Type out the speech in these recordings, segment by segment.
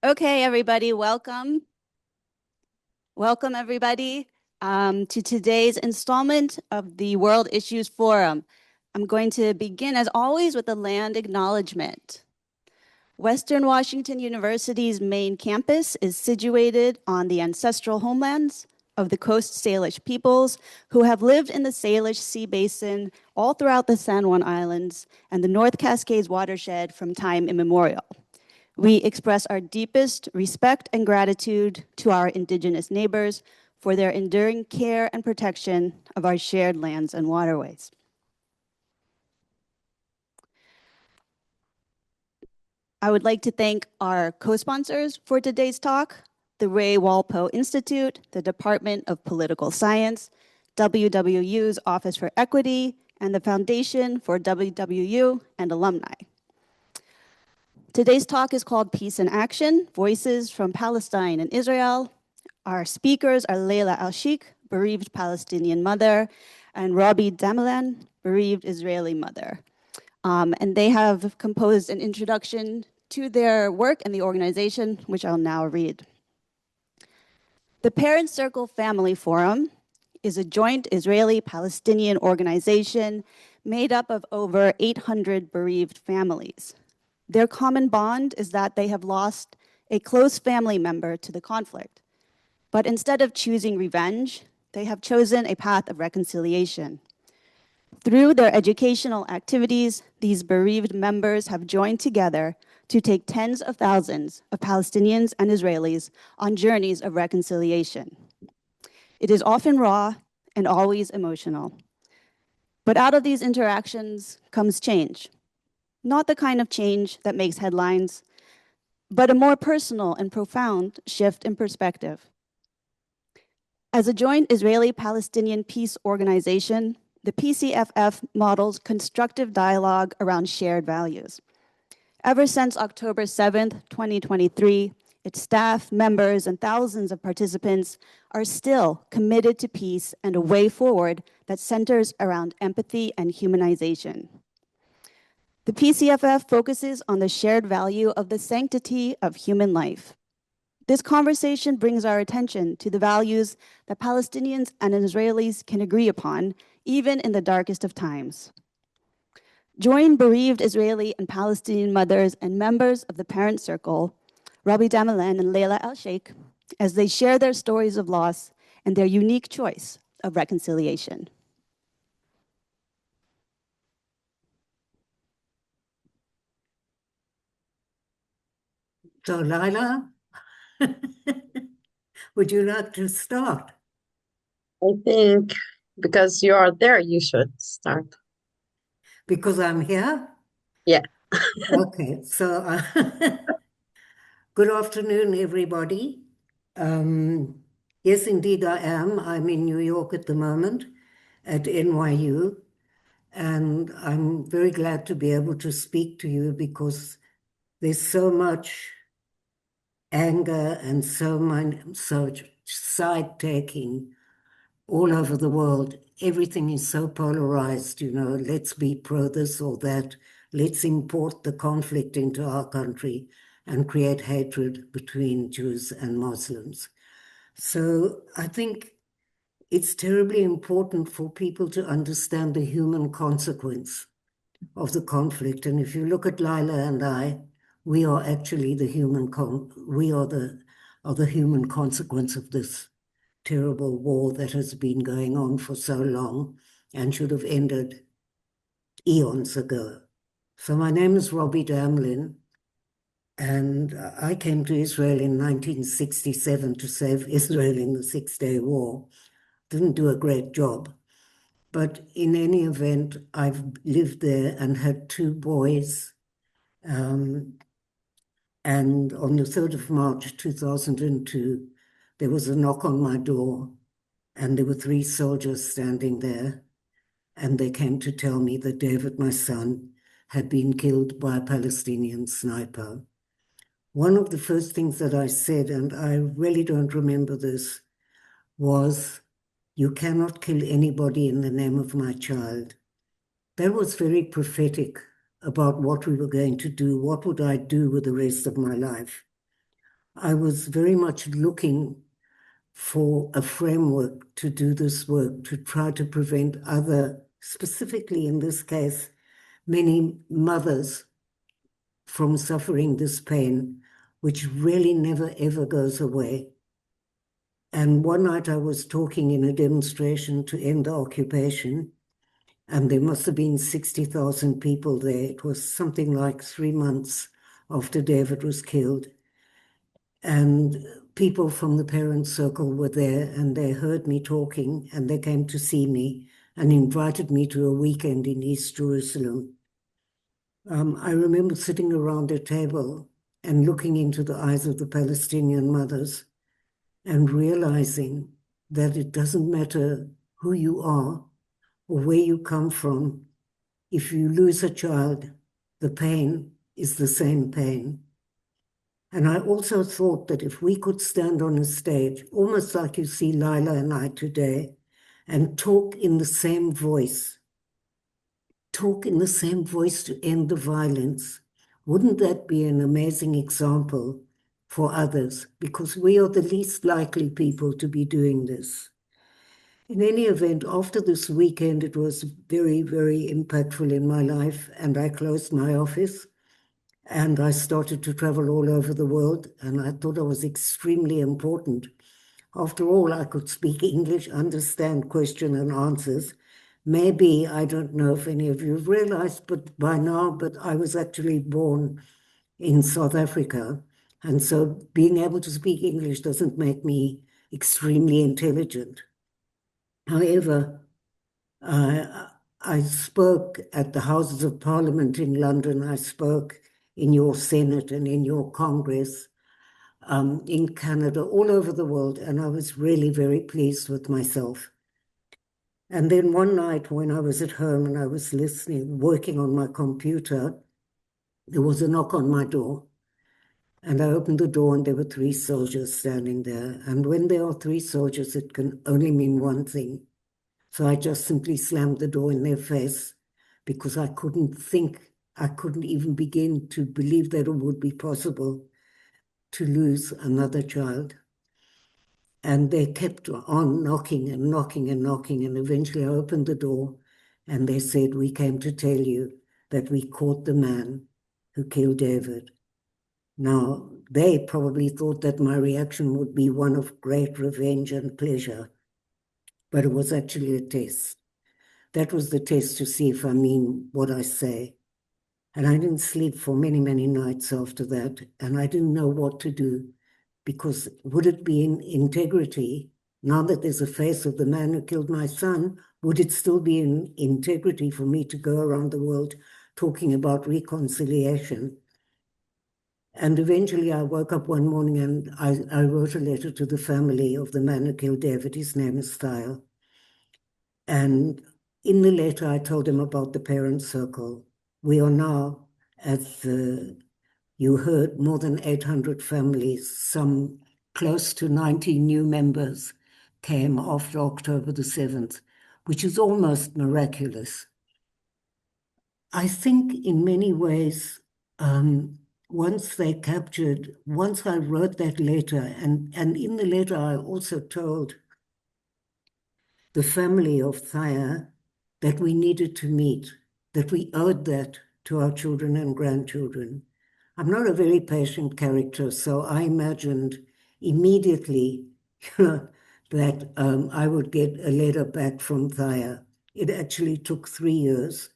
Okay, everybody, welcome. Welcome, everybody, to today's installment of the World Issues Forum. I'm going to begin, as always, with a land acknowledgement. Western Washington University's main campus is situated on the ancestral homelands of the Coast Salish peoples who have lived in the Salish Sea Basin all throughout the San Juan Islands and the North Cascades watershed from time immemorial. We express our deepest respect and gratitude to our Indigenous neighbors for their enduring care and protection of our shared lands and waterways. I would like to thank our co-sponsors for today's talk, the Ray Walpole Institute, the Department of Political Science, WWU's Office for Equity, and the Foundation for WWU and Alumni. Today's talk is called Peace in Action, Voices from Palestine and Israel. Our speakers are Layla Alsheikh, bereaved Palestinian mother, and Robbie Damelan, bereaved Israeli mother. And they have composed an introduction to their work and the organization, which I'll now read. The Parent Circle Family Forum is a joint Israeli-Palestinian organization made up of over 800 bereaved families. Their common bond is that they have lost a close family member to the conflict. But instead of choosing revenge, they have chosen a path of reconciliation. Through their educational activities, these bereaved members have joined together to take tens of thousands of Palestinians and Israelis on journeys of reconciliation. It is often raw and always emotional. But out of these interactions comes change. Not the kind of change that makes headlines, but a more personal and profound shift in perspective. As a joint Israeli-Palestinian peace organization, the PCFF models constructive dialogue around shared values. Ever since October 7th, 2023, its staff, members, and thousands of participants are still committed to peace and a way forward that centers around empathy and humanization. The PCFF focuses on the shared value of the sanctity of human life. This conversation brings our attention to the values that Palestinians and Israelis can agree upon, even in the darkest of times. Join bereaved Israeli and Palestinian mothers and members of the Parent Circle, Robbie Damelan and Layla Alsheikh, as they share their stories of loss and their unique choice of reconciliation. So, Layla, would you like to start? I think because you are there, you should start. Because I'm here? Yeah. Okay, so good afternoon, everybody. Yes, indeed, I am. I'm in New York at the moment at NYU, and I'm very glad to be able to speak to you because there's so much anger and so much side-taking all over the world. Everything is so polarized, let's be pro this or that. Let's import the conflict into our country and create hatred between Jews and Muslims. So I think it's terribly important for people to understand the human consequence of the conflict. And if you look at Layla and I, we are actually the human human consequence of this terrible war that has been going on for so long and should have ended eons ago. So my name is Robbie Damelan, and I came to Israel in 1967 to save Israel in the Six-Day War. Didn't do a great job. But in any event, I've lived there and had two boys. And on the 3rd of March, 2002, there was a knock on my door, and there were 3 soldiers standing there. And they came to tell me that David, my son, had been killed by a Palestinian sniper. One of the first things that I said, and I really don't remember this, was, "You cannot kill anybody in the name of my child." That was very prophetic about what we were going to do. What would I do with the rest of my life? I was very much looking for a framework to do this work, to try to prevent other, specifically in this case, many mothers from suffering this pain, which really never ever goes away. And one night I was talking in a demonstration to end the occupation, and there must have been 60,000 people there. It was something like 3 months after David was killed. And people from the parents' circle were there, and they heard me talking, and they came to see me and invited me to a weekend in East Jerusalem. I remember sitting around a table and looking into the eyes of the Palestinian mothers and realizing that it doesn't matter who you are or where you come from. If you lose a child, the pain is the same pain. And I also thought that if we could stand on a stage, almost like you see Layla and I today, and talk in the same voice to end the violence, wouldn't that be an amazing example for others? Because we are the least likely people to be doing this. In any event, after this weekend, it was very, very impactful in my life, and I closed my office. And I started to travel all over the world, and I thought I was extremely important. After all, I could speak English, understand question and answers. Maybe, I don't know if any of you have realized, but by now, but I was actually born in South Africa. And so being able to speak English doesn't make me extremely intelligent. However, I spoke at the Houses of Parliament in London. I spoke in your Senate and in your Congress, in Canada, all over the world, and I was really very pleased with myself. And then one night when I was at home and I was listening, working on my computer, there was a knock on my door. And I opened the door and there were 3 soldiers standing there. And when there are 3 soldiers, it can only mean one thing. So I just simply slammed the door in their face because I couldn't even begin to believe that it would be possible to lose another child. And they kept on knocking and knocking and knocking. And eventually I opened the door and they said, "We came to tell you that we caught the man who killed David." Now, they probably thought that my reaction would be one of great revenge and pleasure, but it was actually a test. That was the test to see if I mean what I say. And I didn't sleep for many, many nights after that. And I didn't know what to do, because would it be in integrity? Now that there's a face of the man who killed my son, would it still be in integrity for me to go around the world talking about reconciliation? And eventually I woke up one morning and I wrote a letter to the family of the man who killed David. His name is Thaya. And in the letter, I told him about the parent circle. We are now at you heard, more than 800 families, some close to 90 new members came after October the 7th, which is almost miraculous. I think in many ways, once I wrote that letter, and in the letter I also told the family of Thaya that we needed to meet, that we owed that to our children and grandchildren. I'm not a very patient character, so I imagined immediately that I would get a letter back from Thaya. It actually took 3 years,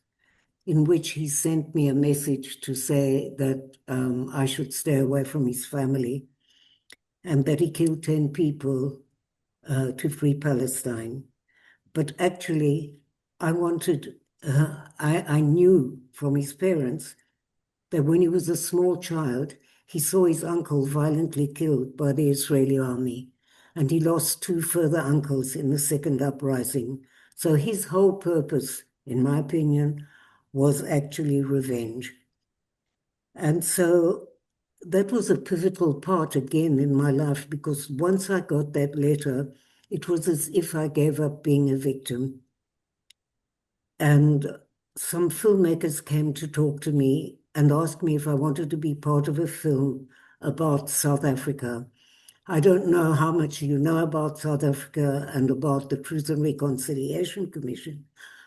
in which he sent me a message to say that I should stay away from his family and that he killed 10 people to free Palestine. But actually, I knew from his parents that when he was a small child, he saw his uncle violently killed by the Israeli army, and he lost 2 further uncles in the second uprising. So his whole purpose, in my opinion, was actually revenge. And so that was a pivotal part again in my life, because once I got that letter, it was as if I gave up being a victim. And some filmmakers came to talk to me and asked me if I wanted to be part of a film about South Africa. I don't know how much you know about South Africa and about the Truth and Reconciliation Commission,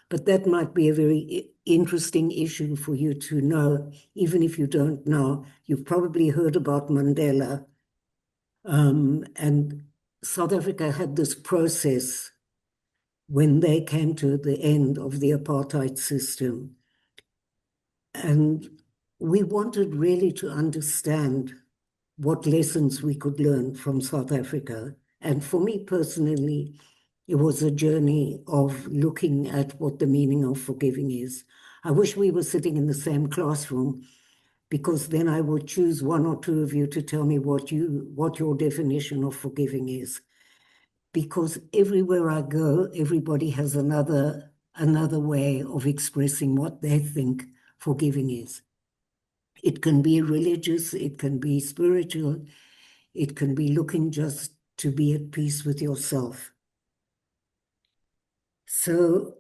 but that might be a very interesting issue for you to know, even if you don't know. You've probably heard about Mandela. And South Africa had this process when they came to the end of the apartheid system. And we wanted really to understand what lessons we could learn from South Africa. And for me personally, it was a journey of looking at what the meaning of forgiving is. I wish we were sitting in the same classroom, because then I would choose one or two of you to tell me what your definition of forgiving is. Because everywhere I go, everybody has another way of expressing what they think forgiving is. It can be religious, it can be spiritual, it can be looking just to be at peace with yourself. So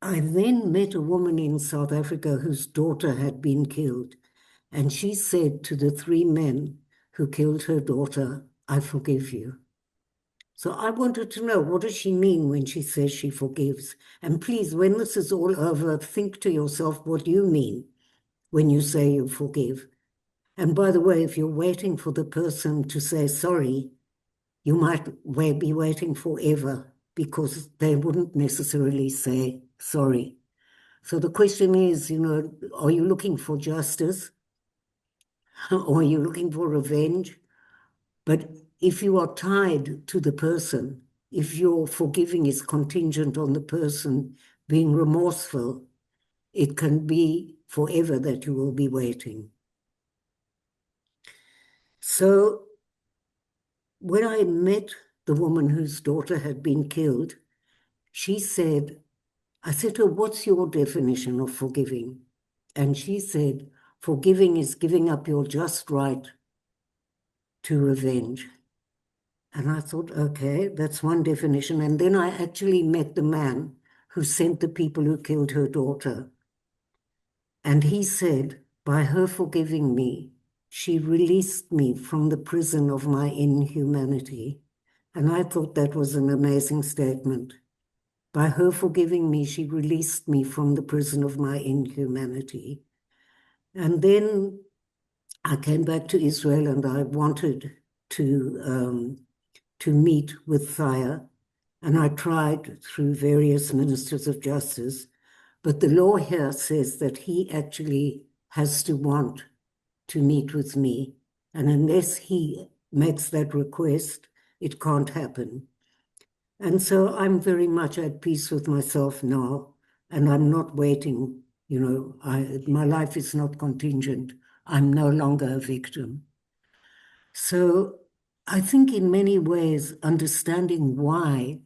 I then met a woman in South Africa whose daughter had been killed, and she said to the three men who killed her daughter, "I forgive you." So I wanted to know, what does she mean when she says she forgives? And please, when this is all over, think to yourself what you mean when you say you forgive. And by the way, if you're waiting for the person to say sorry, you might be waiting forever, because they wouldn't necessarily say sorry. So the question is, are you looking for justice? Or are you looking for revenge? But if you are tied to the person, if your forgiving is contingent on the person being remorseful, it can be forever that you will be waiting. So when I met the woman whose daughter had been killed, I said to her, "What's your definition of forgiving?" And she said, "Forgiving is giving up your just right to revenge." And I thought, okay, that's one definition. And then I actually met the man who sent the people who killed her daughter. And he said, by her forgiving me, she released me from the prison of my inhumanity. And I thought that was an amazing statement. By her forgiving me, she released me from the prison of my inhumanity. And then I came back to Israel, and I wanted to meet with Thaya, and I tried through various ministers of justice, but the law here says that he actually has to want to meet with me, and unless he makes that request, it can't happen. And so I'm very much at peace with myself now, and I'm not waiting, my life is not contingent. I'm no longer a victim. So I think in many ways, understanding why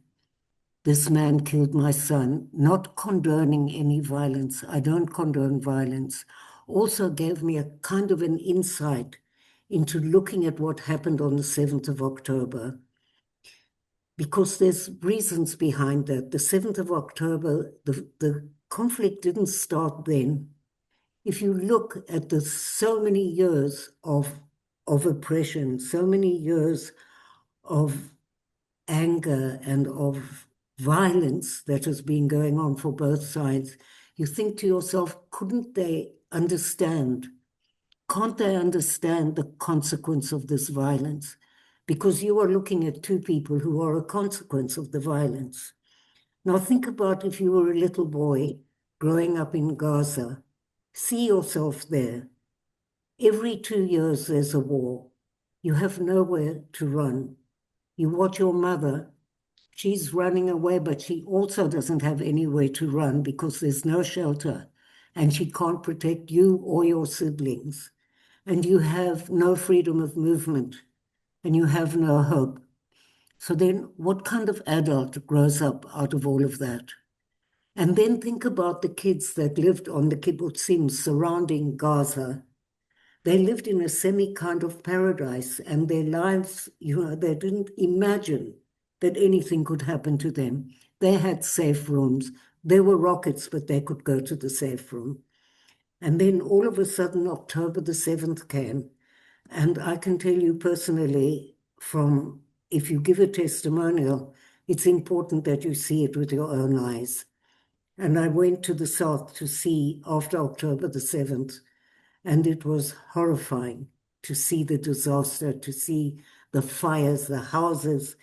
this man killed my son, not condoning any violence, I don't condone violence, also gave me a kind of an insight into looking at what happened on the 7th of October. Because there's reasons behind that. The 7th of October, the conflict didn't start then. If you look at the so many years of oppression, so many years of anger and of violence that has been going on for both sides, you think to yourself, couldn't they understand? Can't they understand the consequence of this violence? Because you are looking at two people who are a consequence of the violence. Now think about if you were a little boy growing up in Gaza. See yourself there. Every 2 years there's a war. You have nowhere to run. You watch your mother. She's running away, but she also doesn't have anywhere to run because there's no shelter, and she can't protect you or your siblings. And you have no freedom of movement, and you have no hope. So then what kind of adult grows up out of all of that? And then think about the kids that lived on the kibbutzim surrounding Gaza. They lived in a semi kind of paradise, and their lives, they didn't imagine that anything could happen to them. They had safe rooms. There were rockets, but they could go to the safe room. And then all of a sudden, October the 7th came. And I can tell you personally, from if you give a testimonial, it's important that you see it with your own eyes. And I went to the south to see after October the 7th, and it was horrifying to see the disaster, to see the fires, the houses,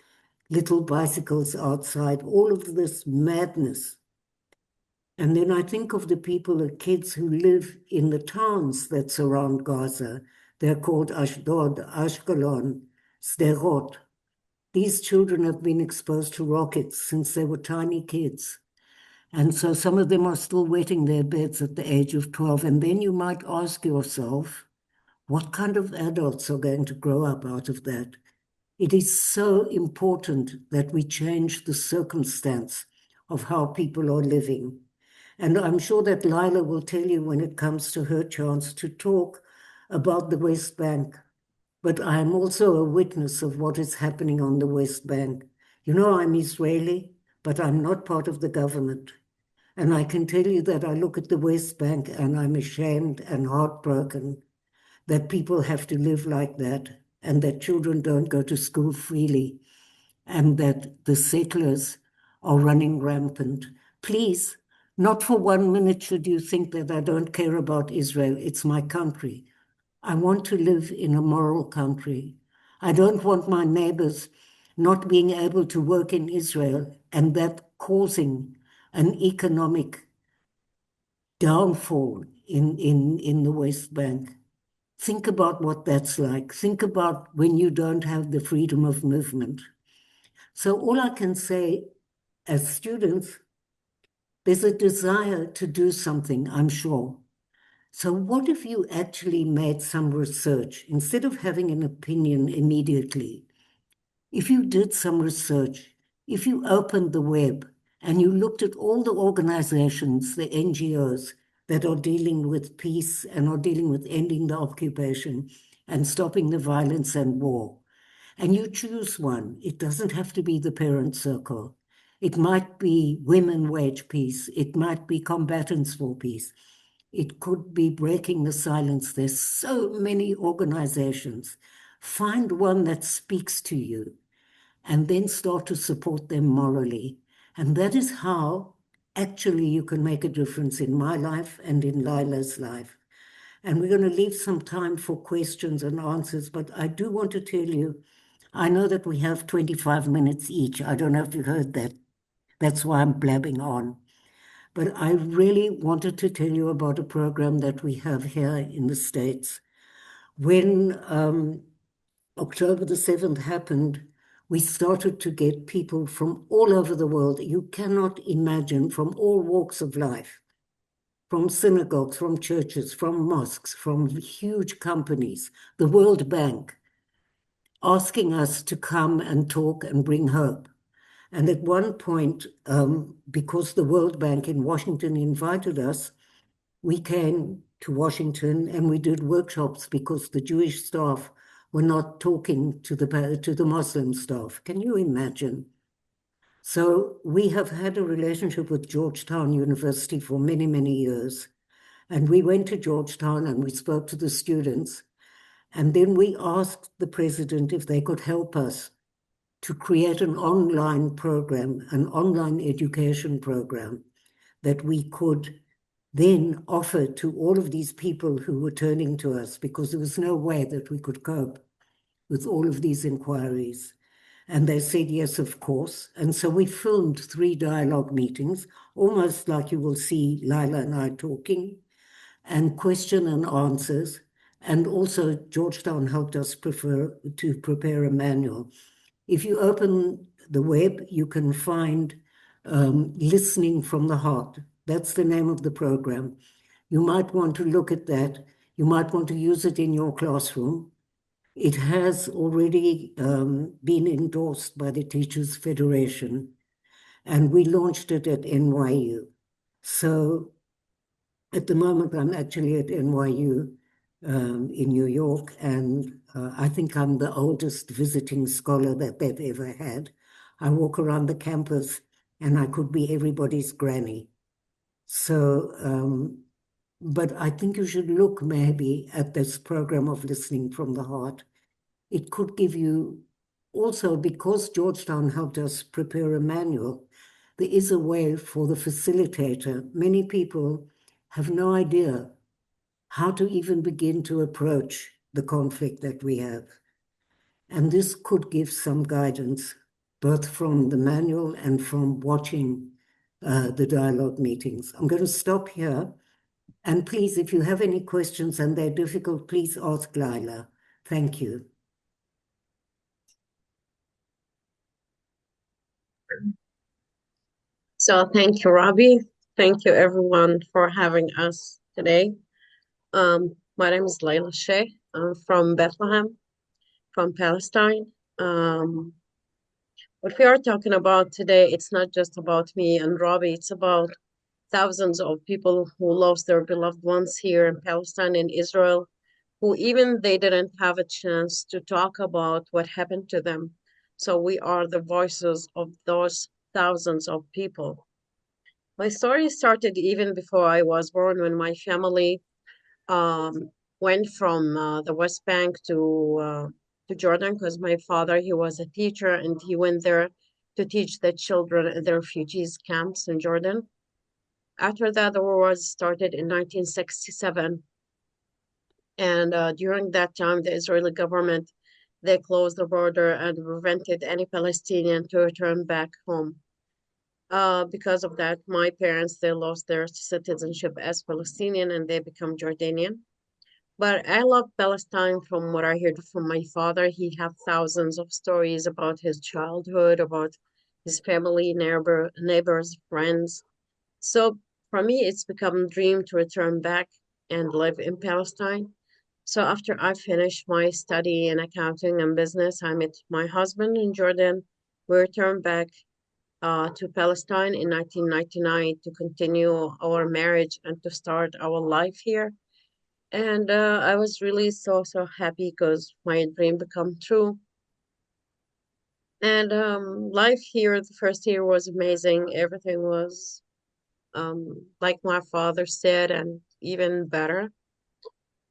little bicycles outside, all of this madness. And then I think of the people, the kids who live in the towns that surround Gaza. They're called Ashdod, Ashkelon, Sderot. These children have been exposed to rockets since they were tiny kids. And so some of them are still wetting their beds at the age of 12. And then you might ask yourself, what kind of adults are going to grow up out of that? It is so important that we change the circumstance of how people are living. And I'm sure that Layla will tell you when it comes to her chance to talk about the West Bank. But I am also a witness of what is happening on the West Bank. You know, I'm Israeli, but I'm not part of the government. And I can tell you that I look at the West Bank and I'm ashamed and heartbroken that people have to live like that and that children don't go to school freely and that the settlers are running rampant. Please, not for 1 minute should you think that I don't care about Israel. It's my country. I want to live in a moral country. I don't want my neighbors not being able to work in Israel and that causing an economic downfall in the West Bank. Think about what that's like. Think about when you don't have the freedom of movement. So all I can say as students, there's a desire to do something, I'm sure. So what if you actually made some research instead of having an opinion immediately? If you did some research, if you opened the web and you looked at all the organizations, the NGOs that are dealing with peace and are dealing with ending the occupation and stopping the violence and war, and you choose one, it doesn't have to be the parent circle. It might be Women Wage Peace. It might be Combatants for Peace. It could be Breaking the Silence. There's so many organizations. Find one that speaks to you and then start to support them morally. And that is how actually you can make a difference in my life and in Layla's life. And we're going to leave some time for questions and answers, but I do want to tell you, I know that we have 25 minutes each. I don't know if you heard that. That's why I'm blabbing on. But I really wanted to tell you about a program that we have here in the States. When October the 7th happened, we started to get people from all over the world. You cannot imagine, from all walks of life, from synagogues, from churches, from mosques, from huge companies, the World Bank, asking us to come and talk and bring hope. And at one point, because the World Bank in Washington invited us, we came to Washington and we did workshops because the Jewish staff were not talking to the Muslim staff. Can you imagine? So we have had a relationship with Georgetown University for many, many years. And we went to Georgetown and we spoke to the students. And then we asked the president if they could help us to create an online program, an online education program that we could then offer to all of these people who were turning to us, because there was no way that we could cope with all of these inquiries. And they said, yes, of course. And so we filmed 3 dialogue meetings, almost like you will see Layla and I talking, and question and answers. And also Georgetown helped us to prepare a manual. If you open the web, you can find Listening from the Heart. That's the name of the program. You might want to look at that. You might want to use it in your classroom. It has already been endorsed by the Teachers Federation, and we launched it at NYU. So at the moment, I'm actually at NYU in New York, and I think I'm the oldest visiting scholar that they've ever had. I walk around the campus and I could be everybody's granny. So but I think you should look maybe at this program of Listening from the Heart. It could give you also, because Georgetown helped us prepare a manual, there is a way for the facilitator. Many people have no idea how to even begin to approach the conflict that we have. And this could give some guidance, both from the manual and from watching the dialogue meetings. I'm going to stop here. And please, if you have any questions and they're difficult, please ask Layla. Thank you. So thank you, Robbie. Thank you, everyone, for having us today. My name is Layla Alsheikh. I'm from Bethlehem, from Palestine. What we are talking about today, it's not just about me and Robbie, it's about thousands of people who lost their beloved ones here in Palestine and Israel, who even they didn't have a chance to talk about what happened to them. So we are the voices of those thousands of people. My story started even before I was born, when my family went from the West Bank to Jordan, because my father, he was a teacher, and he went there to teach the children in the refugees camps in Jordan. After that, the war was started in 1967. And during that time, the Israeli government, they closed the border and prevented any Palestinian to return back home. Because of that, my parents, they lost their citizenship as Palestinian and they become Jordanian. But I love Palestine from what I heard from my father. He had thousands of stories about his childhood, about his family, neighbors, friends. So for me, it's become a dream to return back and live in Palestine. So after I finished my study in accounting and business, I met my husband in Jordan. We returned back to Palestine in 1999 to continue our marriage and to start our life here. And I was really so happy because my dream become true. And life here, the first year was amazing. Everything was like my father said, and even better.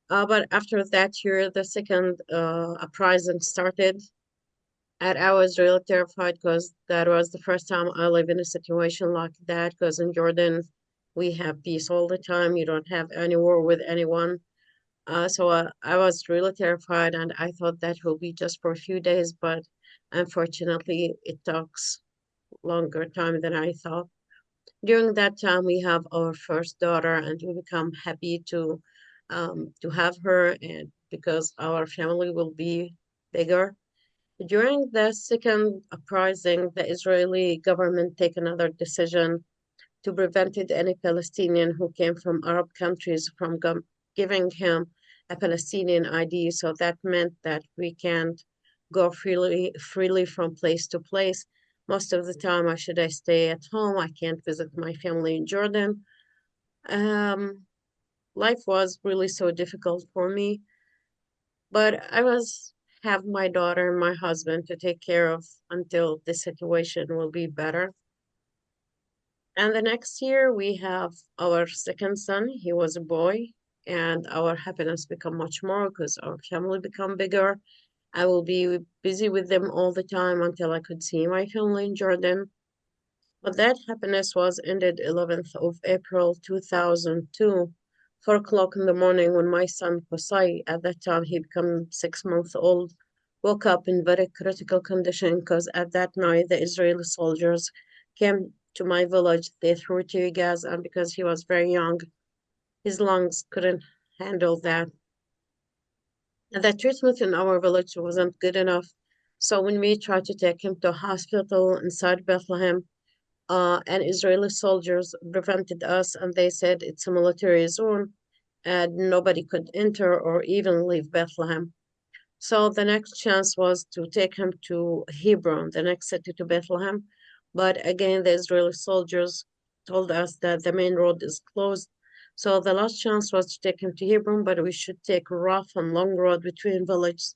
But after that year, the second uprising started, and I was really terrified because that was the first time I live in a situation like that. Because in Jordan, we have peace all the time. You don't have any war with anyone. So I was really terrified, and I thought that will be just for a few days, but unfortunately, it takes longer time than I thought. During that time, we have our first daughter, and we become happy to have her, and because our family will be bigger. During the second uprising, the Israeli government take another decision to prevent any Palestinian who came from Arab countries from giving him a Palestinian ID. So that meant that we can't go freely from place to place. Most of the time, I stay at home. I can't visit my family in Jordan. Um, Life was really so difficult for me, but I was have my daughter and my husband to take care of until the situation will be better. And the next year we have our second son. He was a boy, and our happiness become much more because our family become bigger. I will be busy with them all the time until I could see my family in Jordan. But that happiness was ended 11th of April 2002, 4 o'clock in the morning, when my son Qussay, at that time he became 6 months old, woke up in very critical condition because at that night the Israeli soldiers came to my village. They threw tear gas, and because he was very young, his lungs couldn't handle that. And the treatment in our village wasn't good enough. So when we tried to take him to a hospital inside Bethlehem, and Israeli soldiers prevented us, and they said it's a military zone and nobody could enter or even leave Bethlehem. So the next chance was to take him to Hebron, the next city to Bethlehem. But again, the Israeli soldiers told us that the main road is closed. So the last chance was to take him to Hebron, but we should take a rough and long road between villages.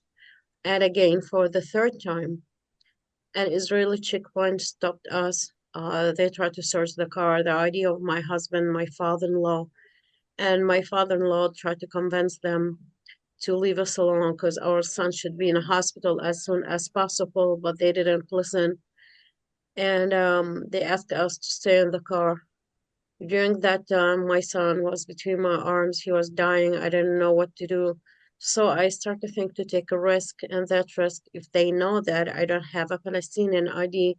And again, for the third time, an Israeli checkpoint stopped us. They tried to search the car, the ID of my husband, my father-in-law, And my father-in-law tried to convince them to leave us alone because our son should be in a hospital as soon as possible, but they didn't listen. And they asked us to stay in the car. During that time, my son was between my arms. He was dying. I didn't know what to do. So I started to think to take a risk, and that risk, if they know that I don't have a Palestinian ID,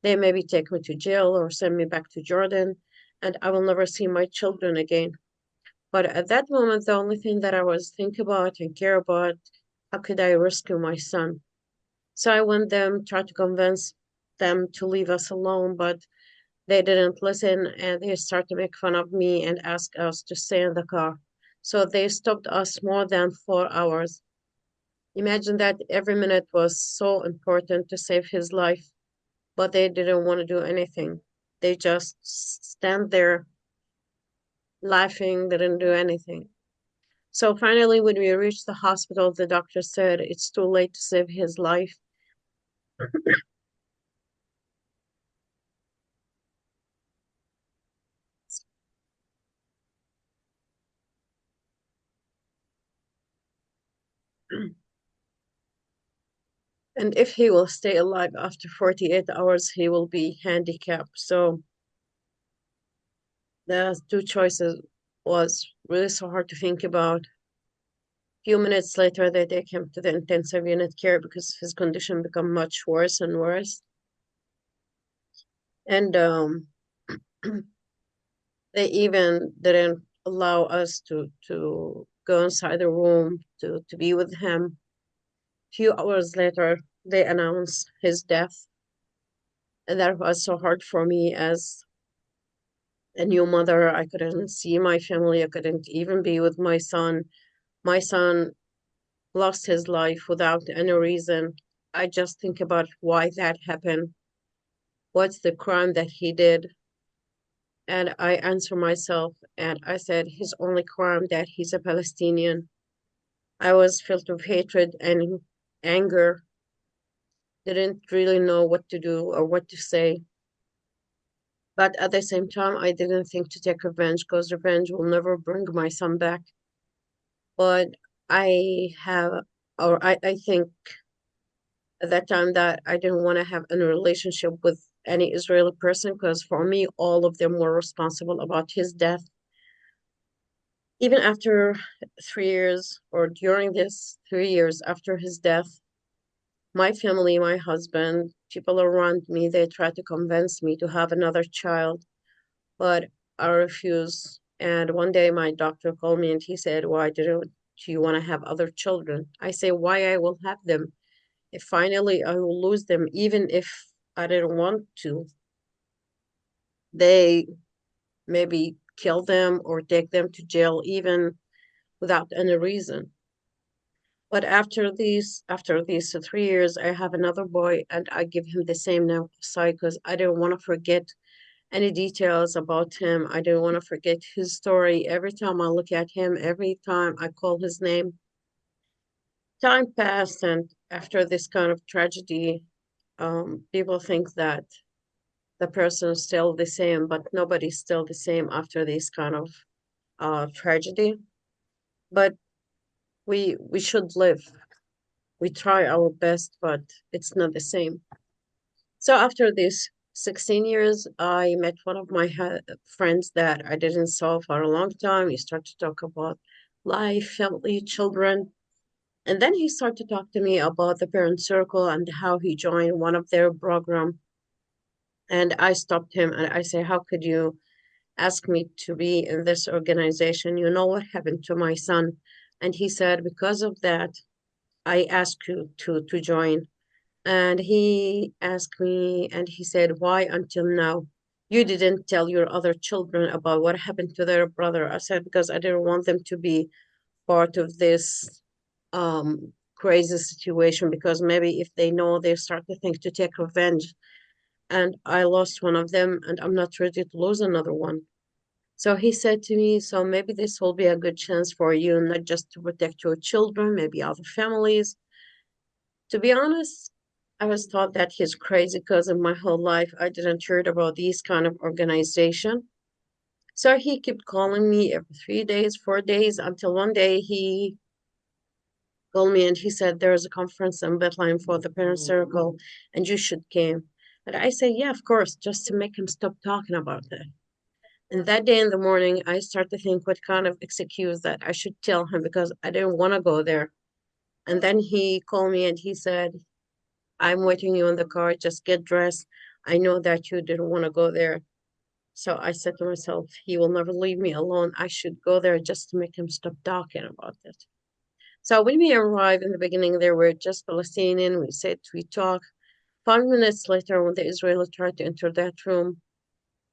they maybe take me to jail or send me back to Jordan, and I will never see my children again. But at that moment, the only thing that I was thinking about and care about, how could I rescue my son? So I went them, tried to convince them to leave us alone, but they didn't listen and they started to make fun of me and ask us to stay in the car. So they stopped us more than 4 hours. Imagine that every minute was so important to save his life, but they didn't want to do anything. They just stand there laughing, didn't do anything. So finally, when we reached the hospital, the doctor said it's too late to save his life. And if he will stay alive after 48 hours, he will be handicapped. So the two choices was really so hard to think about. A few minutes later, they take him to the intensive unit care because his condition become much worse and worse. And they even didn't allow us to go inside the room to be with him. A few hours later, they announced his death. And that was so hard for me as a new mother. I couldn't see my family. I couldn't even be with my son. My son lost his life without any reason. I just think about why that happened. What's the crime that he did? And I answer myself and I said, his only crime that he's a Palestinian. I was filled with hatred and anger, didn't really know what to do or what to say. But at the same time, I didn't think to take revenge because revenge will never bring my son back. But I have, or I think at that time that I didn't want to have any relationship with any Israeli person because for me, all of them were responsible about his death. Even after 3 years, or during this 3 years after his death, my family, my husband, people around me, they tried to convince me to have another child, but I refused. And one day my doctor called me and he said, why didn't you want to have other children? I say, why I will have them? If finally I will lose them, even if I didn't want to, they maybe kill them or take them to jail even without any reason. But after these 3 years, I have another boy and I give him the same name, Qussay, because I didn't want to forget any details about him. I didn't want to forget his story. Every time I look at him, every time I call his name, time passed, and after this kind of tragedy, people think that the person is still the same, but nobody's still the same after this kind of tragedy. But we should live. We try our best, but it's not the same. So after this 16 years, I met one of my friends that I didn't saw for a long time. We started to talk about life, family, children. And then he started to talk to me about the parent circle and how he joined one of their program. And I stopped him and I said, how could you ask me to be in this organization? You know what happened to my son. And he said, because of that, I asked you to join. And he asked me and he said, why until now? You didn't tell your other children about what happened to their brother. I said, because I didn't want them to be part of this crazy situation, because maybe if they know, they start to think to take revenge. And I lost one of them and I'm not ready to lose another one. So he said to me, so maybe this will be a good chance for you, not just to protect your children, maybe other families. To be honest, I was taught that he's crazy because in my whole life I didn't heard about these kind of organization. So he kept calling me every 3 days, 4 days, until one day he called me and he said, there is a conference in Bethlehem for the parent circle and you should come. And I said, yeah, of course, just to make him stop talking about that. And that day in the morning, I started to think what kind of excuse that I should tell him because I didn't want to go there. And then he called me and he said, I'm waiting you in the car, just get dressed. I know that you didn't want to go there. So I said to myself, he will never leave me alone. I should go there just to make him stop talking about it. So when we arrived in the beginning, there were just Palestinian. We said, we talk. 5 minutes later, when the Israelis tried to enter that room,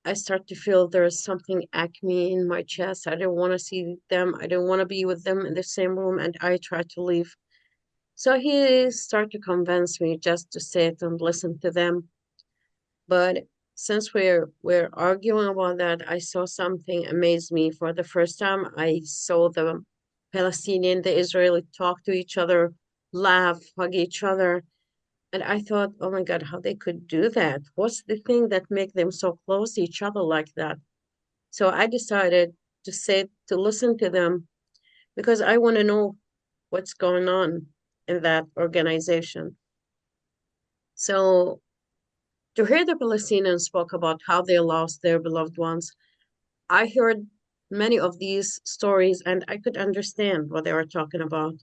I start to feel there's something acme in my chest. I didn't want to see them. I didn't want to be with them in the same room, and I tried to leave. So he started to convince me just to sit and listen to them. But since we're arguing about that, I saw something amaze me. For the first time, I saw the Palestinian, the Israeli talk to each other, laugh, hug each other. And I thought, oh my God, how they could do that. What's the thing that make them so close to each other like that? So I decided to sit, to listen to them because I want to know what's going on in that organization. So to hear the Palestinians spoke about how they lost their beloved ones, I heard many of these stories and I could understand what they were talking about.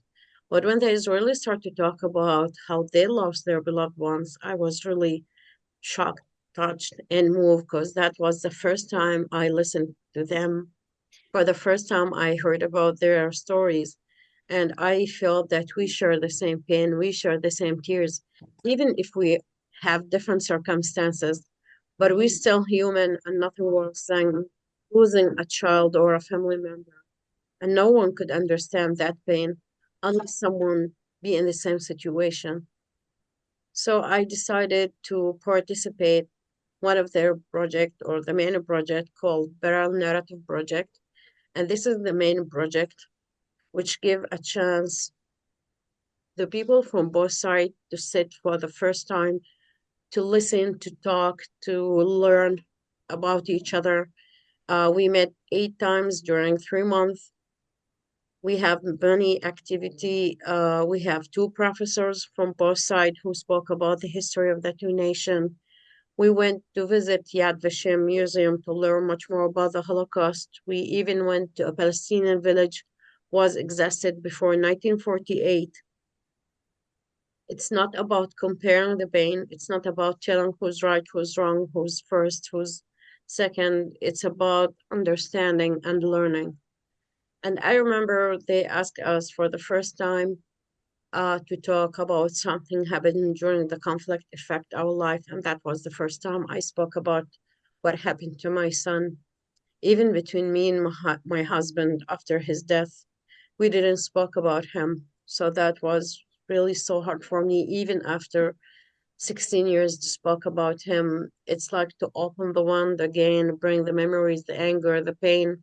But when the Israelis started to talk about how they lost their beloved ones, I was really shocked, touched, and moved because that was the first time I listened to them. For the first time, I heard about their stories. And I felt that we share the same pain, we share the same tears, even if we have different circumstances, but we still human and nothing worse than losing a child or a family member. And no one could understand that pain unless someone be in the same situation. So I decided to participate one of their project or the main project called Beral Narrative Project. And this is the main project which give a chance the people from both sides to sit for the first time, to listen, to talk, to learn about each other. We met 8 times during 3 months. We have many activity. We have two professors from both sides who spoke about the history of the two nations. We went to visit Yad Vashem Museum to learn much more about the Holocaust. We even went to a Palestinian village was existed before 1948. It's not about comparing the pain. It's not about telling who's right, who's wrong, who's first, who's second. It's about understanding and learning. And I remember they asked us for the first time to talk about something happened during the conflict affect our life. And that was the first time I spoke about what happened to my son. Even between me and my husband after his death, we didn't spoke about him. So that was really so hard for me, even after 16 years to spoke about him. It's like to open the wound again, bring the memories, the anger, the pain.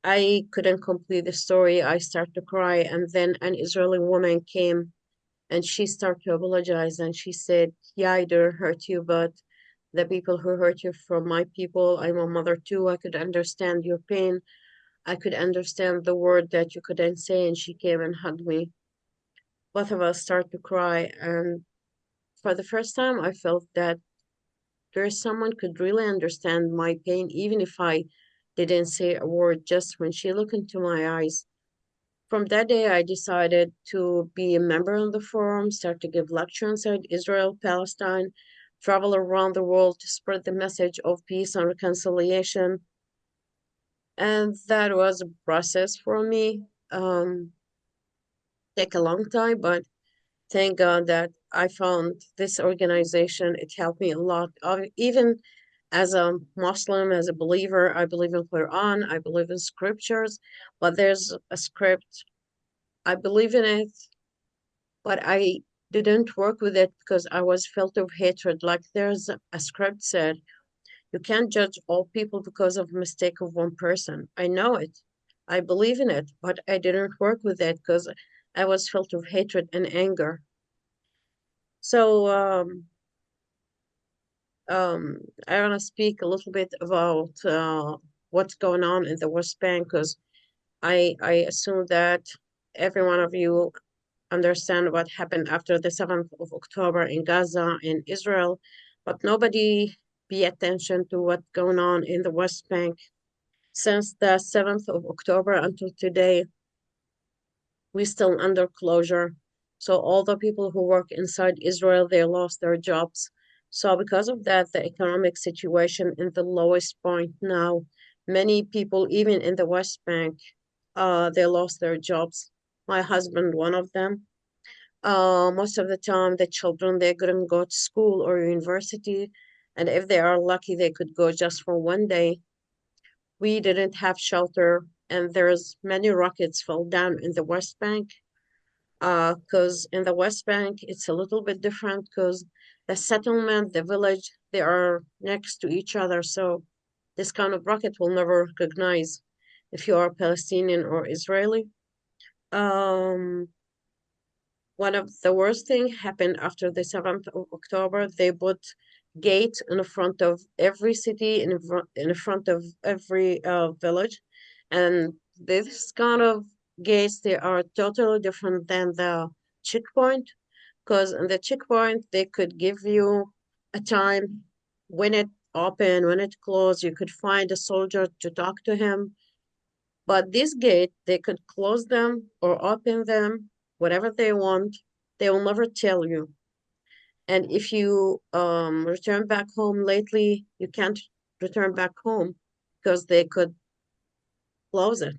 I couldn't complete the story. I started to cry, and then an Israeli woman came and she started to apologize and she said, yeah, I didn't hurt you, but the people who hurt you from my people, I'm a mother too. I could understand your pain. I could understand the word that you couldn't say. And she came and hugged me. Both of us started to cry. And for the first time, I felt that there's someone could really understand my pain, even if I didn't say a word, just when she looked into my eyes. From that day, I decided to be a member of the forum, start to give lectures inside Israel, Palestine, travel around the world to spread the message of peace and reconciliation. And that was a process for me. Take a long time, but thank God that I found this organization. It helped me a lot. Even as a Muslim, as a believer, I believe in Quran, I believe in scriptures, but there's a script. I believe in it, but I didn't work with it because I was filled of hatred. Like there's a script said, you can't judge all people because of mistake of one person. I know it. I believe in it, but I didn't work with it because I was filled of hatred and anger. So I want to speak a little bit about what's going on in the West Bank, because I assume that every one of you understand what happened after the 7th of October in Gaza, in Israel, but nobody pay attention to what's going on in the West Bank. Since the 7th of October until today, we still under closure. So all the people who work inside Israel, they lost their jobs. So because of that, the economic situation in the lowest point now. Many people, even in the West Bank, they lost their jobs. My husband, one of them. Most of the time, the children, they couldn't go to school or university. And if they are lucky, they could go just for one day. We didn't have shelter, and there's many rockets fell down in the West Bank. Because in the West Bank, it's a little bit different because the settlement, the village, they are next to each other. So this kind of rocket will never recognize if you are Palestinian or Israeli. Um, One of the worst thing happened after the 7th of October. They put gates in front of every city, in front of every village. And this kind of gates, they are totally different than the checkpoint. Because in the checkpoint, they could give you a time when it open, when it closed. You could find a soldier to talk to him. But this gate, they could close them or open them, whatever they want. They will never tell you. And if you return back home lately, you can't return back home because they could close it.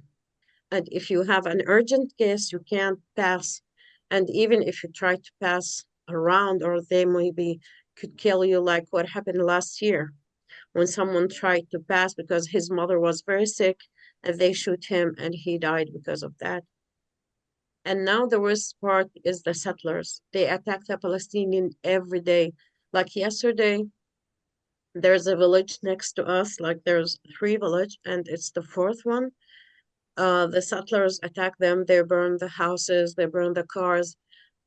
And if you have an urgent case, you can't pass. And even if you try to pass around, or they maybe could kill you, like what happened last year when someone tried to pass because his mother was very sick and they shoot him and he died because of that. And now the worst part is the settlers. They attack the Palestinian every day. Like yesterday, there's a village next to us, like there's 3 villages, and it's the 4th one. The settlers attack them, they burn the houses, they burn the cars,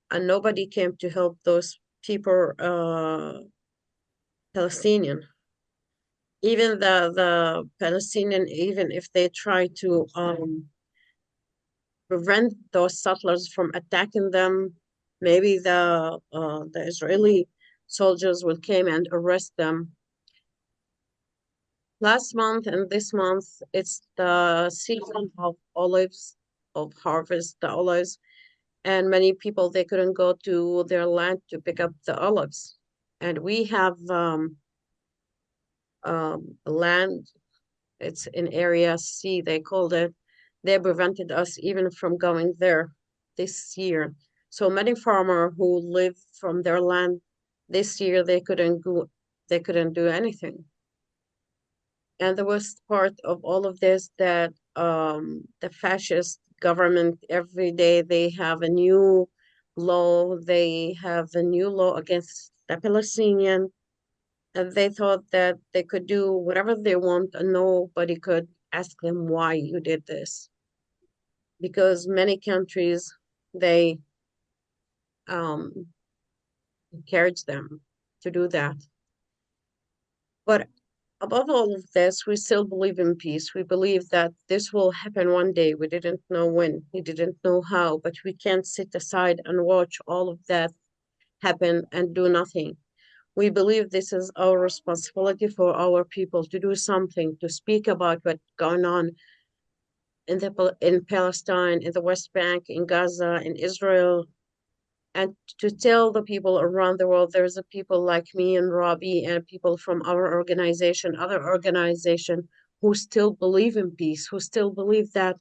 and nobody came to help those people, Palestinian. Even the Palestinian, even if they try to prevent those settlers from attacking them, maybe the Israeli soldiers will come and arrest them. Last month and this month, it's the season of olives, of harvest the olives, and many people, they couldn't go to their land to pick up the olives. And we have land, it's in area C, they called it. They prevented us even from going there this year. So many farmers who live from their land this year, they couldn't go, they couldn't do anything. And the worst part of all of this, that the fascist government, every day they have a new law, they have a new law against the Palestinian, and they thought that they could do whatever they want and nobody could ask them why you did this. Because many countries, they um, encourage them to do that. But above all of this, we still believe in peace. We believe that this will happen one day. We didn't know when, we didn't know how, but we can't sit aside and watch all of that happen and do nothing. We believe this is our responsibility for our people to do something, to speak about what's going on in Palestine, in the West Bank, in Gaza, in Israel, and to tell the people around the world there's a people like me and Robbie and people from our organization, other organization, who still believe in peace, who still believe that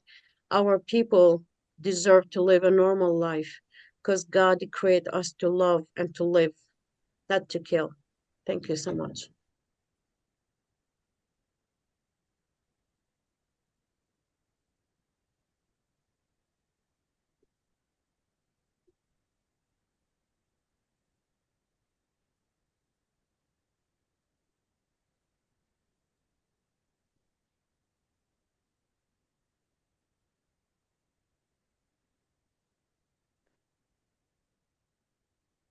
our people deserve to live a normal life because God created us to love and to live, not to kill. Thank you so much.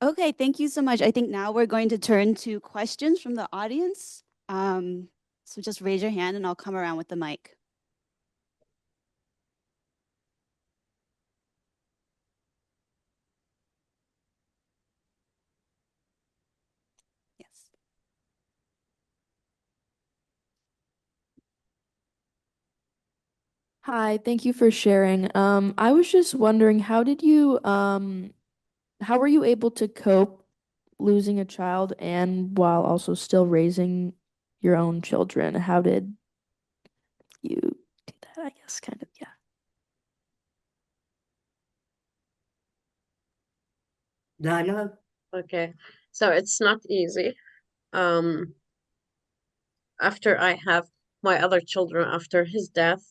Okay, thank you so much. I think now we're going to turn to questions from the audience. So just raise your hand and I'll come around with the mic. Yes. Hi, thank you for sharing. I was just wondering, how were you able to cope losing a child and while also still raising your own children? How did you do that? I guess kind of, yeah. Layla? Okay, so it's not easy. Um, after I have my other children after his death,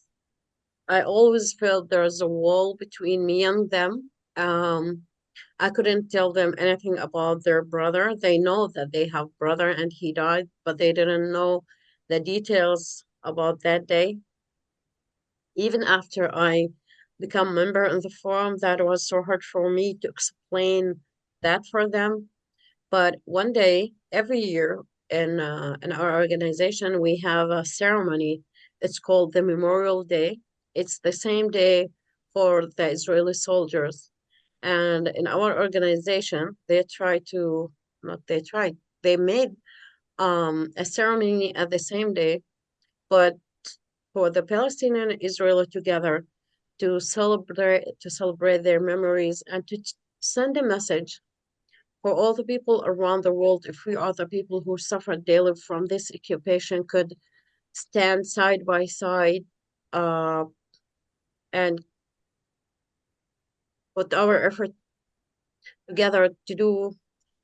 I always felt there's a wall between me and them. I couldn't tell them anything about their brother. They know that they have brother and he died, but they didn't know the details about that day. Even after I become member in the forum, that was so hard for me to explain that for them. But one day, every year in our organization, we have a ceremony. It's called the Memorial Day. It's the same day for the Israeli soldiers. And in our organization, they try to, not they tried, they made a ceremony at the same day, but for the Palestinian and Israeli together to celebrate their memories and to send a message for all the people around the world. If we are the people who suffer daily from this occupation, could stand side by side uh, and put our effort together to do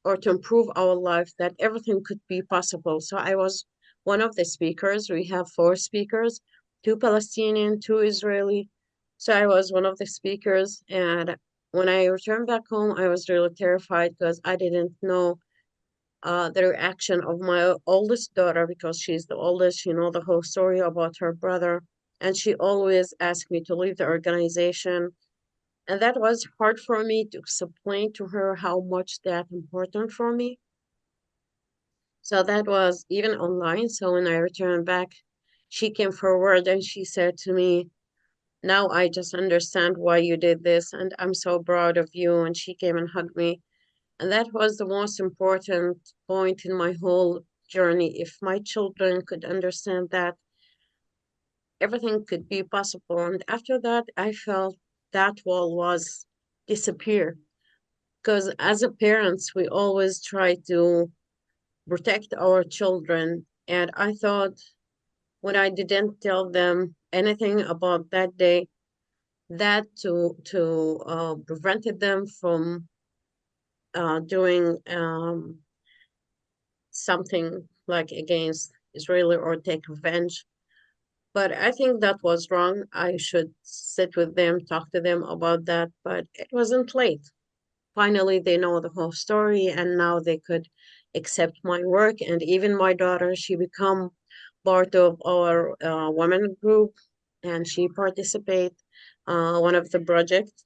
or to improve our life, that everything could be possible. So I was one of the speakers. We have 4 speakers, 2 Palestinian, 2 Israeli. So I was one of the speakers. And when I returned back home, I was really terrified because I didn't know the reaction of my oldest daughter, because she's the oldest. She know the whole story about her brother. And she always asked me to leave the organization, and that was hard for me to explain to her how much that important for me. So that was even online. So when I returned back, she came forward and she said to me, now I just understand why you did this, and I'm so proud of you. And she came and hugged me. And that was the most important point in my whole journey. If my children could understand that, everything could be possible. And after that, I felt that wall was disappear. Because as a parents, we always try to protect our children. And I thought when I didn't tell them anything about that day, that to prevented them from doing something like against Israeli or take revenge. But I think that was wrong. I should sit with them, talk to them about that, but it wasn't late. Finally, they know the whole story, and now they could accept my work. And even my daughter, she become part of our women group, and she participate one of the projects.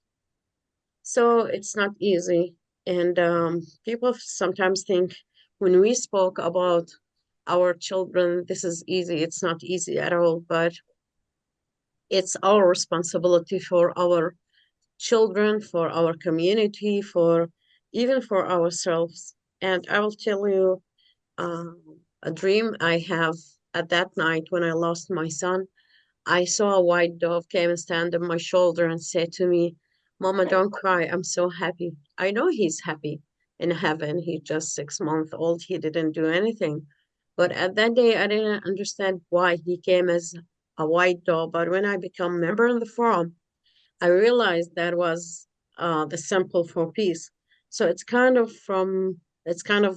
So it's not easy, and people sometimes think when we spoke about our children, this is easy. It's not easy at all, but it's our responsibility for our children, for our community, for even for ourselves. And I will tell you a dream I have at that night when I lost my son. I saw a white dove came and stand on my shoulder and said to me, Mama, don't cry. I'm so happy. I know he's happy in heaven. He's just 6 months old. He didn't do anything. But at that day, I didn't understand why he came as a white dove. But when I become member in the forum, I realized that was the symbol for peace. So it's kind of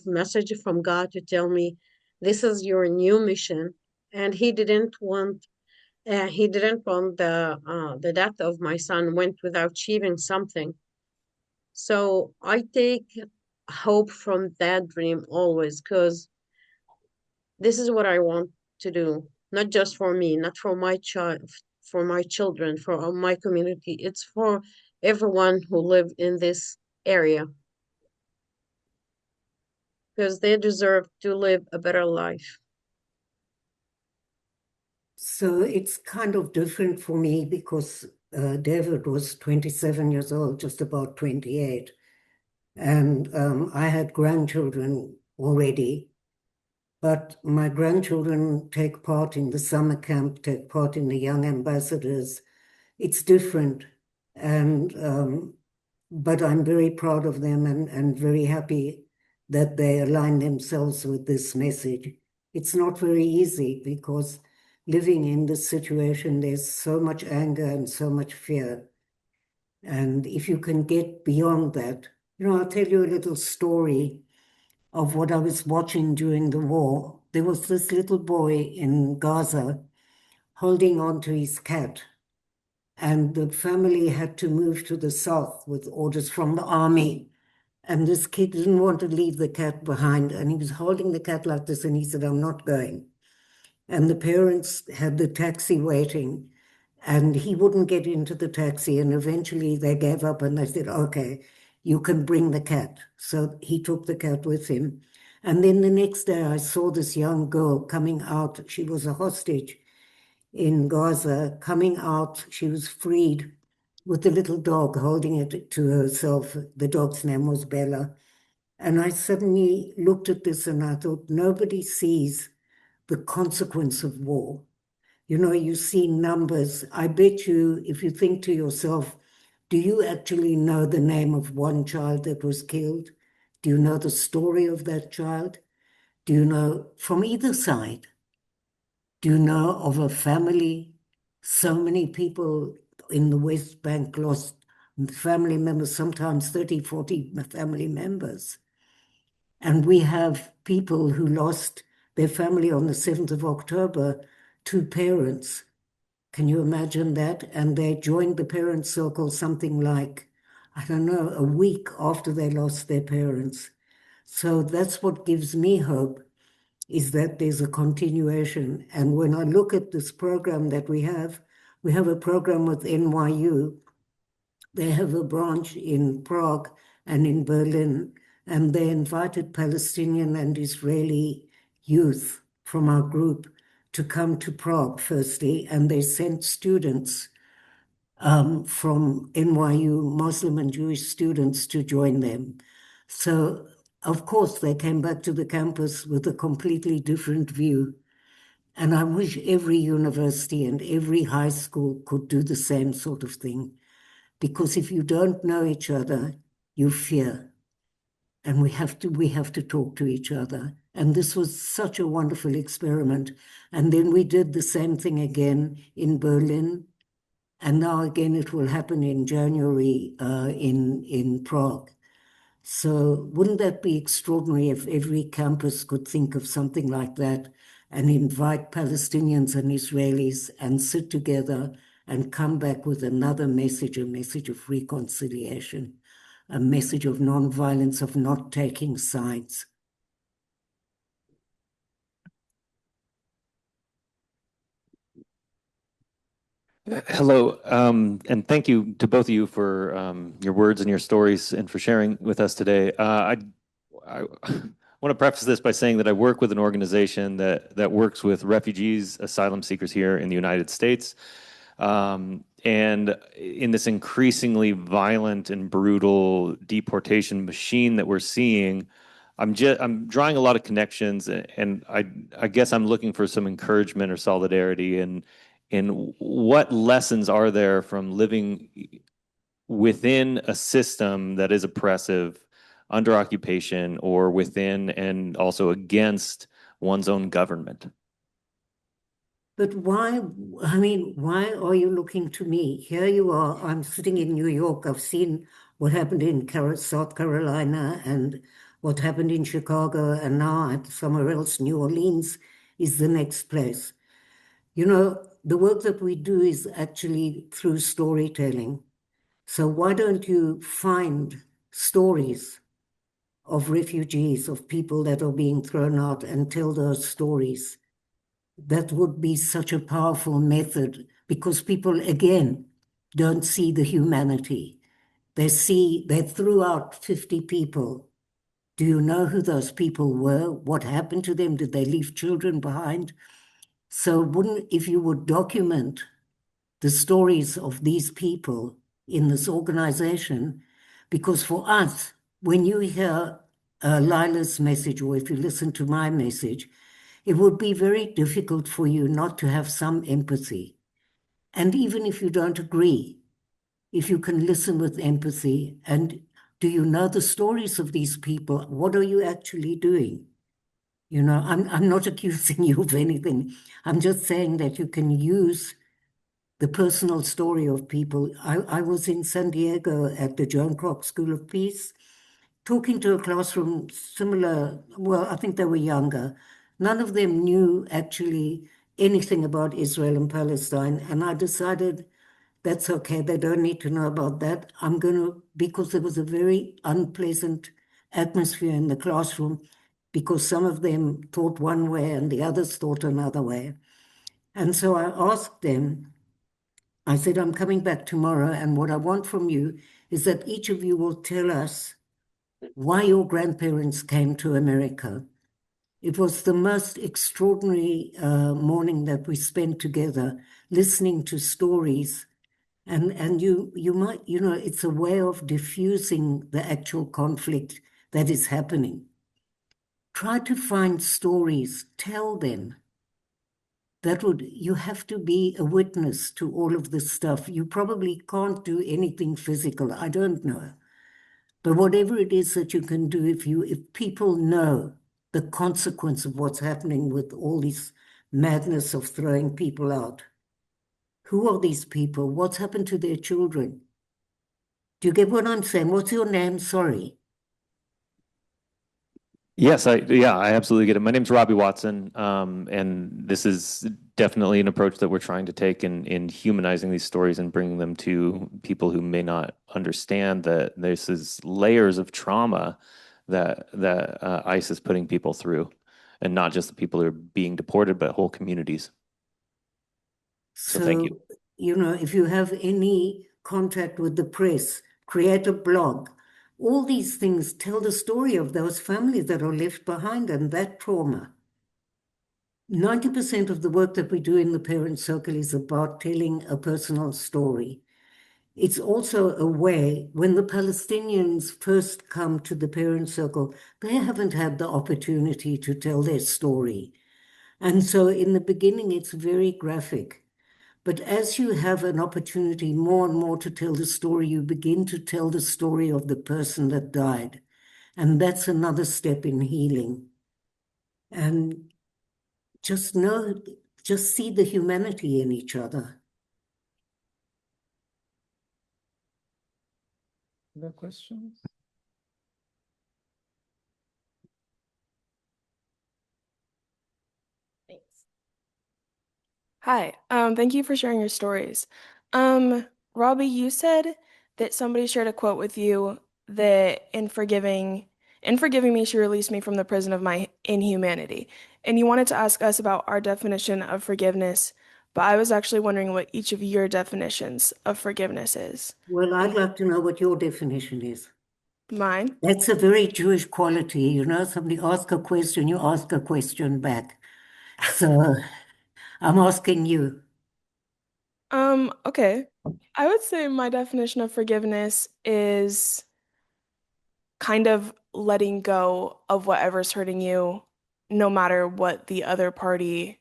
message from God to tell me this is your new mission, and he didn't want the death of my son went without achieving something. So I take hope from that dream always, because this is what I want to do, not just for me, not for my child, for my children, for my community. It's for everyone who live in this area, because they deserve to live a better life. So it's kind of different for me because David was 27 years old, just about 28. And I had grandchildren already, but my grandchildren take part in the summer camp, take part in the Young Ambassadors. It's different. And but I'm very proud of them and very happy that they align themselves with this message. It's not very easy because living in this situation, there's so much anger and so much fear. And if you can get beyond that, I'll tell you a little story of what I was watching during the war. There was this little boy in Gaza holding on to his cat, and the family had to move to the south with orders from the army. And this kid didn't want to leave the cat behind, and he was holding the cat like this, and he said, "I'm not going." And the parents had the taxi waiting, and he wouldn't get into the taxi. And eventually they gave up and they said, "Okay, you can bring the cat." So he took the cat with him. And then the next day I saw this young girl coming out. She was a hostage in Gaza, coming out. She was freed with the little dog holding it to herself. The dog's name was Bella. And I suddenly looked at this and I thought, nobody sees the consequence of war. You see numbers. I bet you, if you think to yourself, do you actually know the name of one child that was killed? Do you know the story of that child? Do you know from either side? Do you know of a family? So many people in the West Bank lost family members, sometimes 30, 40 family members. And we have people who lost their family on the 7th of October, two parents. Can you imagine that? And they joined the parent circle something like, I don't know, a week after they lost their parents. So that's what gives me hope, is that there's a continuation. And when I look at this program that we have a program with NYU. They have a branch in Prague and in Berlin, and they invited Palestinian and Israeli youth from our group to come to Prague firstly, and they sent students from NYU, Muslim and Jewish students, to join them. So, of course, they came back to the campus with a completely different view. And I wish every university and every high school could do the same sort of thing. Because if you don't know each other, you fear. And we have to talk to each other. And this was such a wonderful experiment. And then we did the same thing again in Berlin. And now again, it will happen in January in Prague. So wouldn't that be extraordinary if every campus could think of something like that and invite Palestinians and Israelis and sit together and come back with another message, a message of reconciliation, a message of nonviolence, of not taking sides. Hello, and thank you to both of you for your words and your stories and for sharing with us today. I want to preface this by saying that I work with an organization that works with refugees, asylum seekers here in the United States. And in this increasingly violent and brutal deportation machine that we're seeing, I'm drawing a lot of connections, and I guess I'm looking for some encouragement or solidarity in what lessons are there from living within a system that is oppressive, under occupation, or within and also against one's own government. But why are you looking to me? Here you are, I'm sitting in New York. I've seen what happened in South Carolina and what happened in Chicago, and now I'm somewhere else. New Orleans is the next place. The work that we do is actually through storytelling. So why don't you find stories of refugees, of people that are being thrown out, and tell those stories? That would be such a powerful method, because people, again, don't see the humanity. They threw out 50 people. Do you know who those people were? What happened to them? Did they leave children behind? So if you would document the stories of these people in this organization, because for us, when you hear Layla's message, or if you listen to my message, it would be very difficult for you not to have some empathy. And even if you don't agree, if you can listen with empathy, and do you know the stories of these people? What are you actually doing? You know, I'm not accusing you of anything. I'm just saying that you can use the personal story of people. I was in San Diego at the Joan Kroc School of Peace, talking to a classroom similar, well, I think they were younger. None of them knew actually anything about Israel and Palestine. And I decided that's okay. They don't need to know about that. I'm going to, because there was a very unpleasant atmosphere in the classroom, because some of them thought one way and the others thought another way. And so I asked them, I said, I'm coming back tomorrow, and what I want from you is that each of you will tell us why your grandparents came to America. It was the most extraordinary morning that we spent together, listening to stories. And you might, you know, it's a way of diffusing the actual conflict that is happening. Try to find stories, tell them. You have to be a witness to all of this stuff. You probably can't do anything physical, I don't know. But whatever it is that you can do, if people know the consequence of what's happening with all this madness of throwing people out, who are these people? What's happened to their children? Do you get what I'm saying? What's your name? Sorry. Yes, I absolutely get it. My name's Robbie Watson, and this is definitely an approach that we're trying to take in humanizing these stories and bringing them to people who may not understand that this is layers of trauma that ICE is putting people through, and not just the people who are being deported, but whole communities. So thank you. You know, if you have any contact with the press, create a blog. All these things tell the story of those families that are left behind and that trauma. 90% of the work that we do in the parent circle is about telling a personal story. It's also a way, when the Palestinians first come to the parent circle, they haven't had the opportunity to tell their story. And so in the beginning, it's very graphic. But as you have an opportunity more and more to tell the story, you begin to tell the story of the person that died. And that's another step in healing. And just see the humanity in each other. Other questions? Thanks. Hi, thank you for sharing your stories. Robbie, you said that somebody shared a quote with you that in forgiving me, she released me from the prison of my inhumanity. And you wanted to ask us about our definition of forgiveness, but I was actually wondering what each of your definitions of forgiveness is. Well, I'd like to know what your definition is. Mine? That's a very Jewish quality. You know, somebody asks a question, you ask a question back. So I'm asking you. Okay. I would say my definition of forgiveness is kind of letting go of whatever's hurting you, no matter what the other party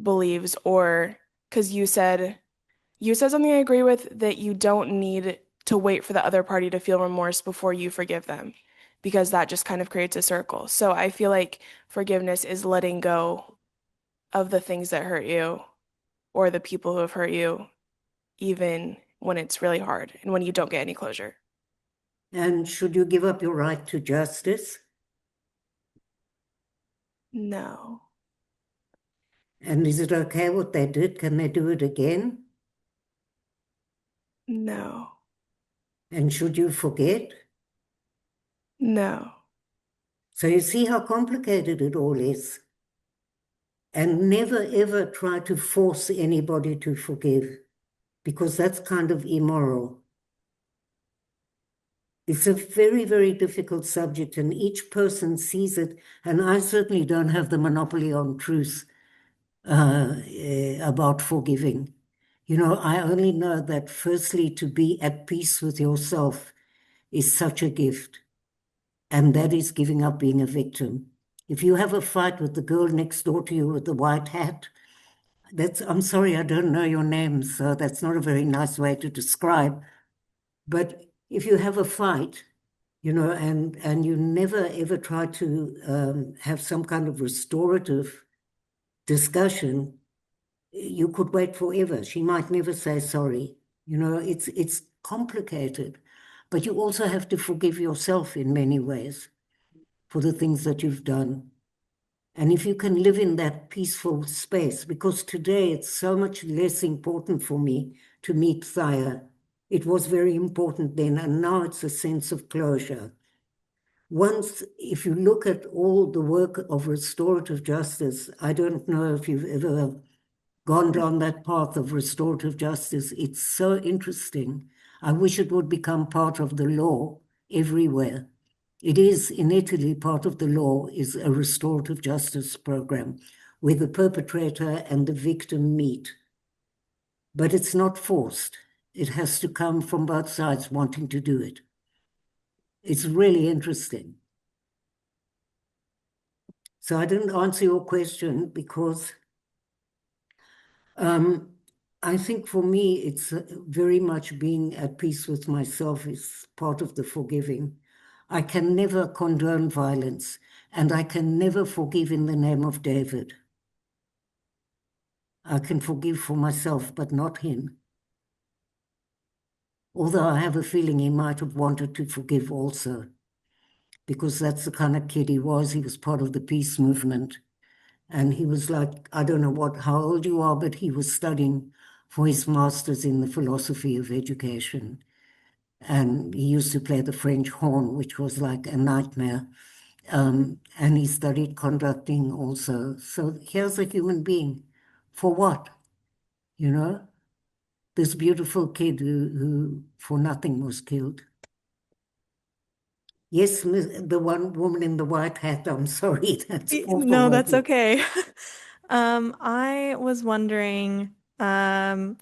believes, or because you said something I agree with, that you don't need to wait for the other party to feel remorse before you forgive them, because that just kind of creates a circle. So I feel like forgiveness is letting go of the things that hurt you or the people who have hurt you, even when it's really hard and when you don't get any closure. And should you give up your right to justice? No. And is it okay what they did? Can they do it again? No. And should you forget? No. So you see how complicated it all is. And never ever try to force anybody to forgive, because that's kind of immoral. It's a very, very difficult subject, and each person sees it. And I certainly don't have the monopoly on truth. about forgiving. You know, I only know that firstly, to be at peace with yourself is such a gift, and that is giving up being a victim. If you have a fight with the girl next door to you with the white hat, I'm sorry, I don't know your name, so that's not a very nice way to describe. But if you have a fight, you know, and you never ever try to have some kind of restorative discussion, you could wait forever. She might never say sorry. You know, it's complicated, but you also have to forgive yourself in many ways for the things that you've done. And if you can live in that peaceful space, because today it's so much less important for me to meet Thaya. It was very important then, and now it's a sense of closure. Once, if you look at all the work of restorative justice, I don't know if you've ever gone down that path of restorative justice. It's so interesting. I wish it would become part of the law everywhere. It is in Italy, part of the law is a restorative justice program where the perpetrator and the victim meet. But it's not forced. It has to come from both sides wanting to do it. It's really interesting. So I didn't answer your question because I think for me, it's very much being at peace with myself is part of the forgiving. I can never condone violence, and I can never forgive in the name of David. I can forgive for myself, but not him. Although I have a feeling he might have wanted to forgive also, because that's the kind of kid he was. He was part of the peace movement. And he was like, I don't know how old you are, but he was studying for his master's in the philosophy of education. And he used to play the French horn, which was like a nightmare. And he studied conducting also. So here's a human being. For what? You know? This beautiful kid who for nothing was killed. Yes, the one woman in the white hat, I'm sorry, that's awful. No, that's okay. I was wondering, and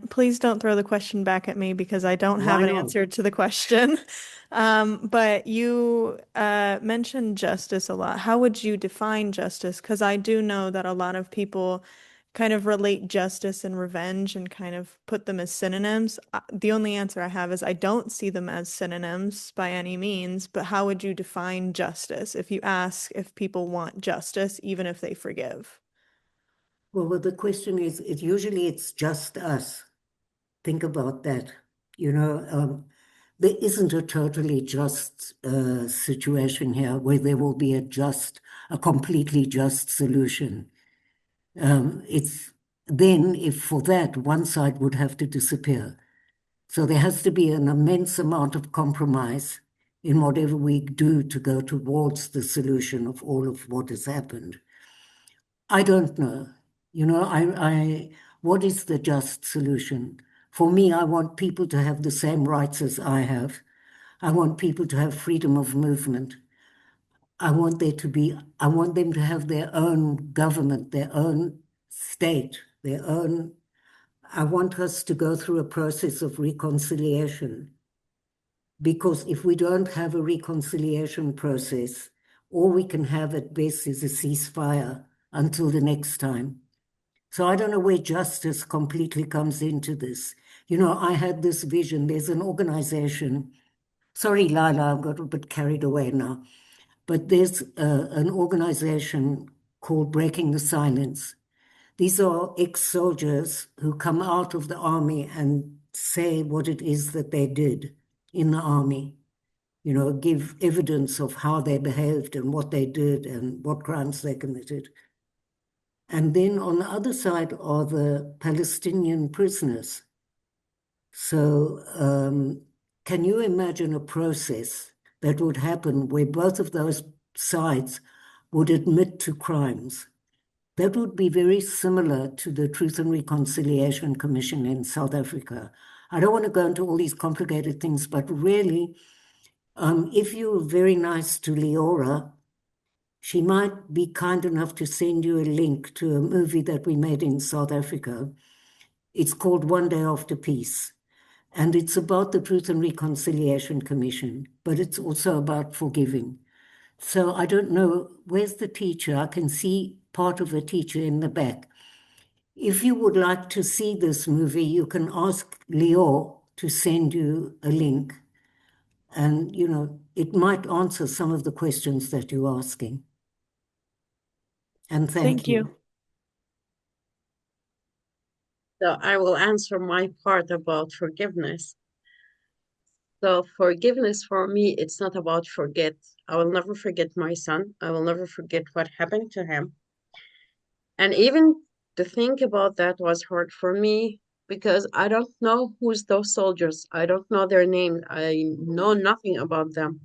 please don't throw the question back at me because I don't have Why an not? answer to the question. But you mentioned justice a lot. How would you define justice? Because I do know that a lot of people kind of relate justice and revenge and kind of put them as synonyms. The only answer I have is I don't see them as synonyms by any means, but how would you define justice if you ask if people want justice, even if they forgive? Well, the question is, usually it's just us. Think about that. You know, there isn't a totally just situation here where there will be a completely just solution. It's then if for that one side would have to disappear. So there has to be an immense amount of compromise in whatever we do to go towards the solution of all of what has happened. I don't know. You know, what is the just solution? For me, I want people to have the same rights as I have. I want people to have freedom of movement. I want them to have their own government, their own state, I want us to go through a process of reconciliation. Because if we don't have a reconciliation process, all we can have at best is a ceasefire until the next time. So I don't know where justice completely comes into this. You know, I had this vision. There's an organization. Sorry, Layla, I've got a bit carried away now. But there's an organization called Breaking the Silence. These are ex-soldiers who come out of the army and say what it is that they did in the army. You know, give evidence of how they behaved and what they did and what crimes they committed. And then on the other side are the Palestinian prisoners. So can you imagine a process that would happen where both of those sides would admit to crimes? That would be very similar to the Truth and Reconciliation Commission in South Africa. I don't want to go into all these complicated things, but really, if you're very nice to Leora, she might be kind enough to send you a link to a movie that we made in South Africa. It's called One Day After Peace. And it's about the Truth and Reconciliation Commission, but it's also about forgiving. So I don't know, where's the teacher? I can see part of a teacher in the back. If you would like to see this movie, you can ask Leo to send you a link. And, you know, it might answer some of the questions that you're asking. And thank you. So I will answer my part about forgiveness. So forgiveness for me, it's not about forget. I will never forget my son. I will never forget what happened to him. And even to think about that was hard for me because I don't know who's those soldiers. I don't know their names. I know nothing about them.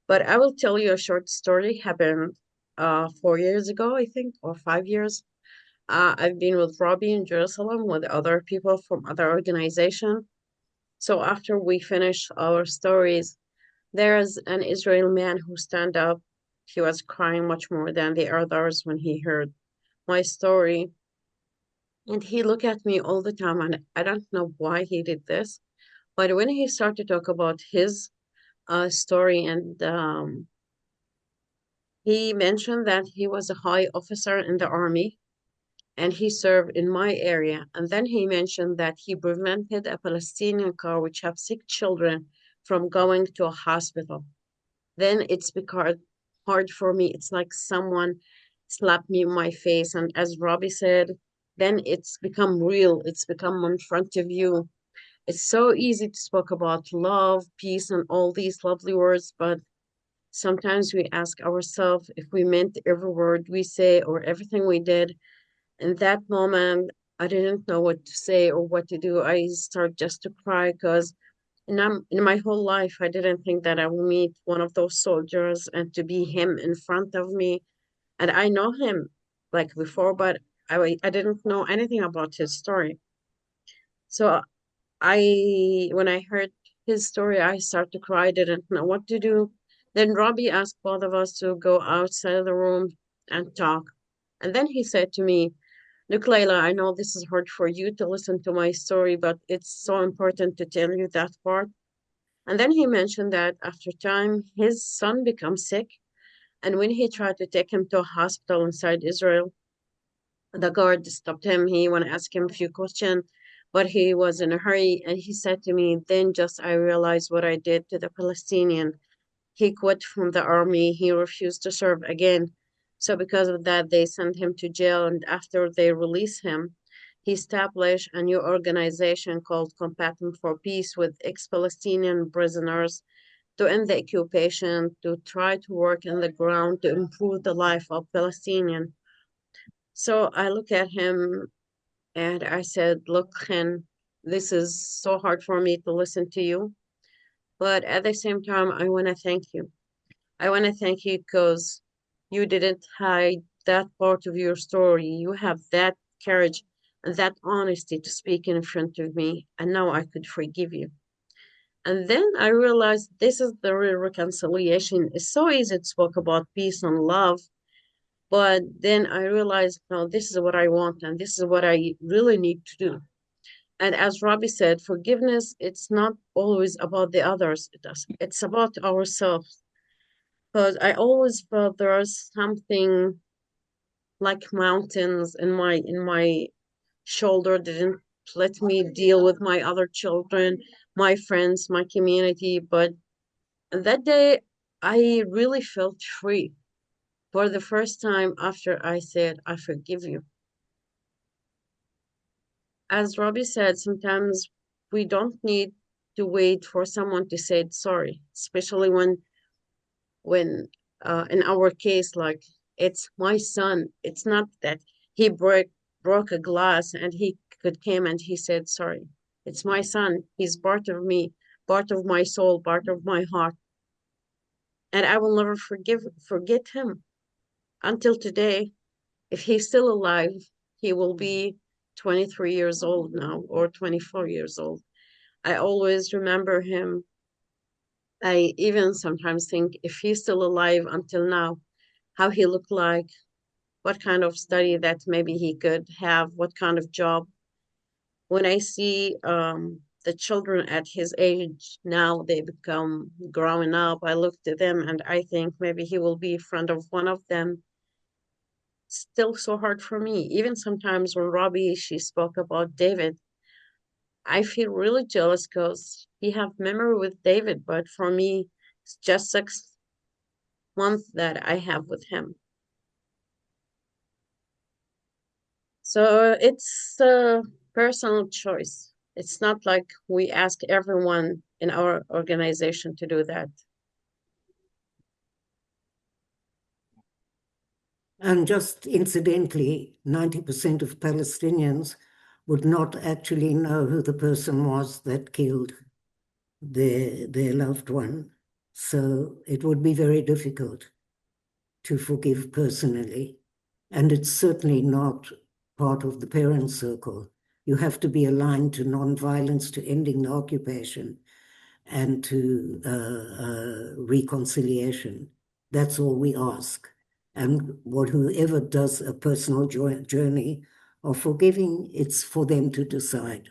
But I will tell you a short story happened 4 years ago, I think, or 5 years. I've been with Robbie in Jerusalem with other people from other organizations. So after we finish our stories, there's an Israeli man who stand up. He was crying much more than the others when he heard my story. And he looked at me all the time, and I don't know why he did this. But when he started to talk about his story, and he mentioned that he was a high officer in the army, and he served in my area. And then he mentioned that he prevented a Palestinian car which have sick children from going to a hospital. Then it's become hard for me. It's like someone slapped me in my face. And as Robbie said, then it's become real. It's become in front of you. It's so easy to speak about love, peace, and all these lovely words, but sometimes we ask ourselves if we meant every word we say or everything we did. In that moment, I didn't know what to say or what to do. I started just to cry because in my whole life, I didn't think that I would meet one of those soldiers and to be him in front of me. And I know him like before, but I didn't know anything about his story. So when I heard his story, I started to cry. I didn't know what to do. Then Robbie asked both of us to go outside of the room and talk. And then he said to me, "Look, Layla, I know this is hard for you to listen to my story, but it's so important to tell you that part." And then he mentioned that after time, his son becomes sick. And when he tried to take him to a hospital inside Israel, the guard stopped him. He want to ask him a few questions, but he was in a hurry. And he said to me, then just I realized what I did to the Palestinian. He quit from the army. He refused to serve again. So because of that, they sent him to jail. And after they release him, he established a new organization called Compassion for Peace with ex-Palestinian prisoners to end the occupation, to try to work in the ground to improve the life of Palestinians. So I look at him and I said, look, Chen, this is so hard for me to listen to you. But at the same time, I want to thank you. I want to thank you because you didn't hide that part of your story. You have that courage and that honesty to speak in front of me. And now I could forgive you. And then I realized this is the real reconciliation. It's so easy to talk about peace and love. But then I realized, no, this is what I want and this is what I really need to do. And as Robbie said, forgiveness, it's not always about the others. It's about ourselves. Because I always felt there was something like mountains in my shoulder didn't let me deal with my other children, my friends, my community. But that day, I really felt free for the first time after I said, I forgive you. As Robbie said, sometimes we don't need to wait for someone to say sorry, especially when in our case, like it's my son. It's not that he broke a glass and he could came and he said sorry. It's my son. He's part of me, part of my soul, part of my heart. And I will never forget him until today. If he's still alive, he will be 23 years old now or 24 years old. I always remember him. I even sometimes think if he's still alive until now, how he looked like, what kind of study that maybe he could have, what kind of job. When I see the children at his age now, they become growing up, I look to them and I think maybe he will be in front of one of them. Still so hard for me. Even sometimes when Robbie, she spoke about David, I feel really jealous because he have memory with David, but for me, it's just 6 months that I have with him. So it's a personal choice. It's not like we ask everyone in our organization to do that. And just incidentally, 90% of Palestinians would not actually know who the person was that killed their loved one. So it would be very difficult to forgive personally. And it's certainly not part of the parent circle. You have to be aligned to nonviolence, to ending the occupation, and to reconciliation. That's all we ask. And whoever does a personal journey of forgiving, it's for them to decide.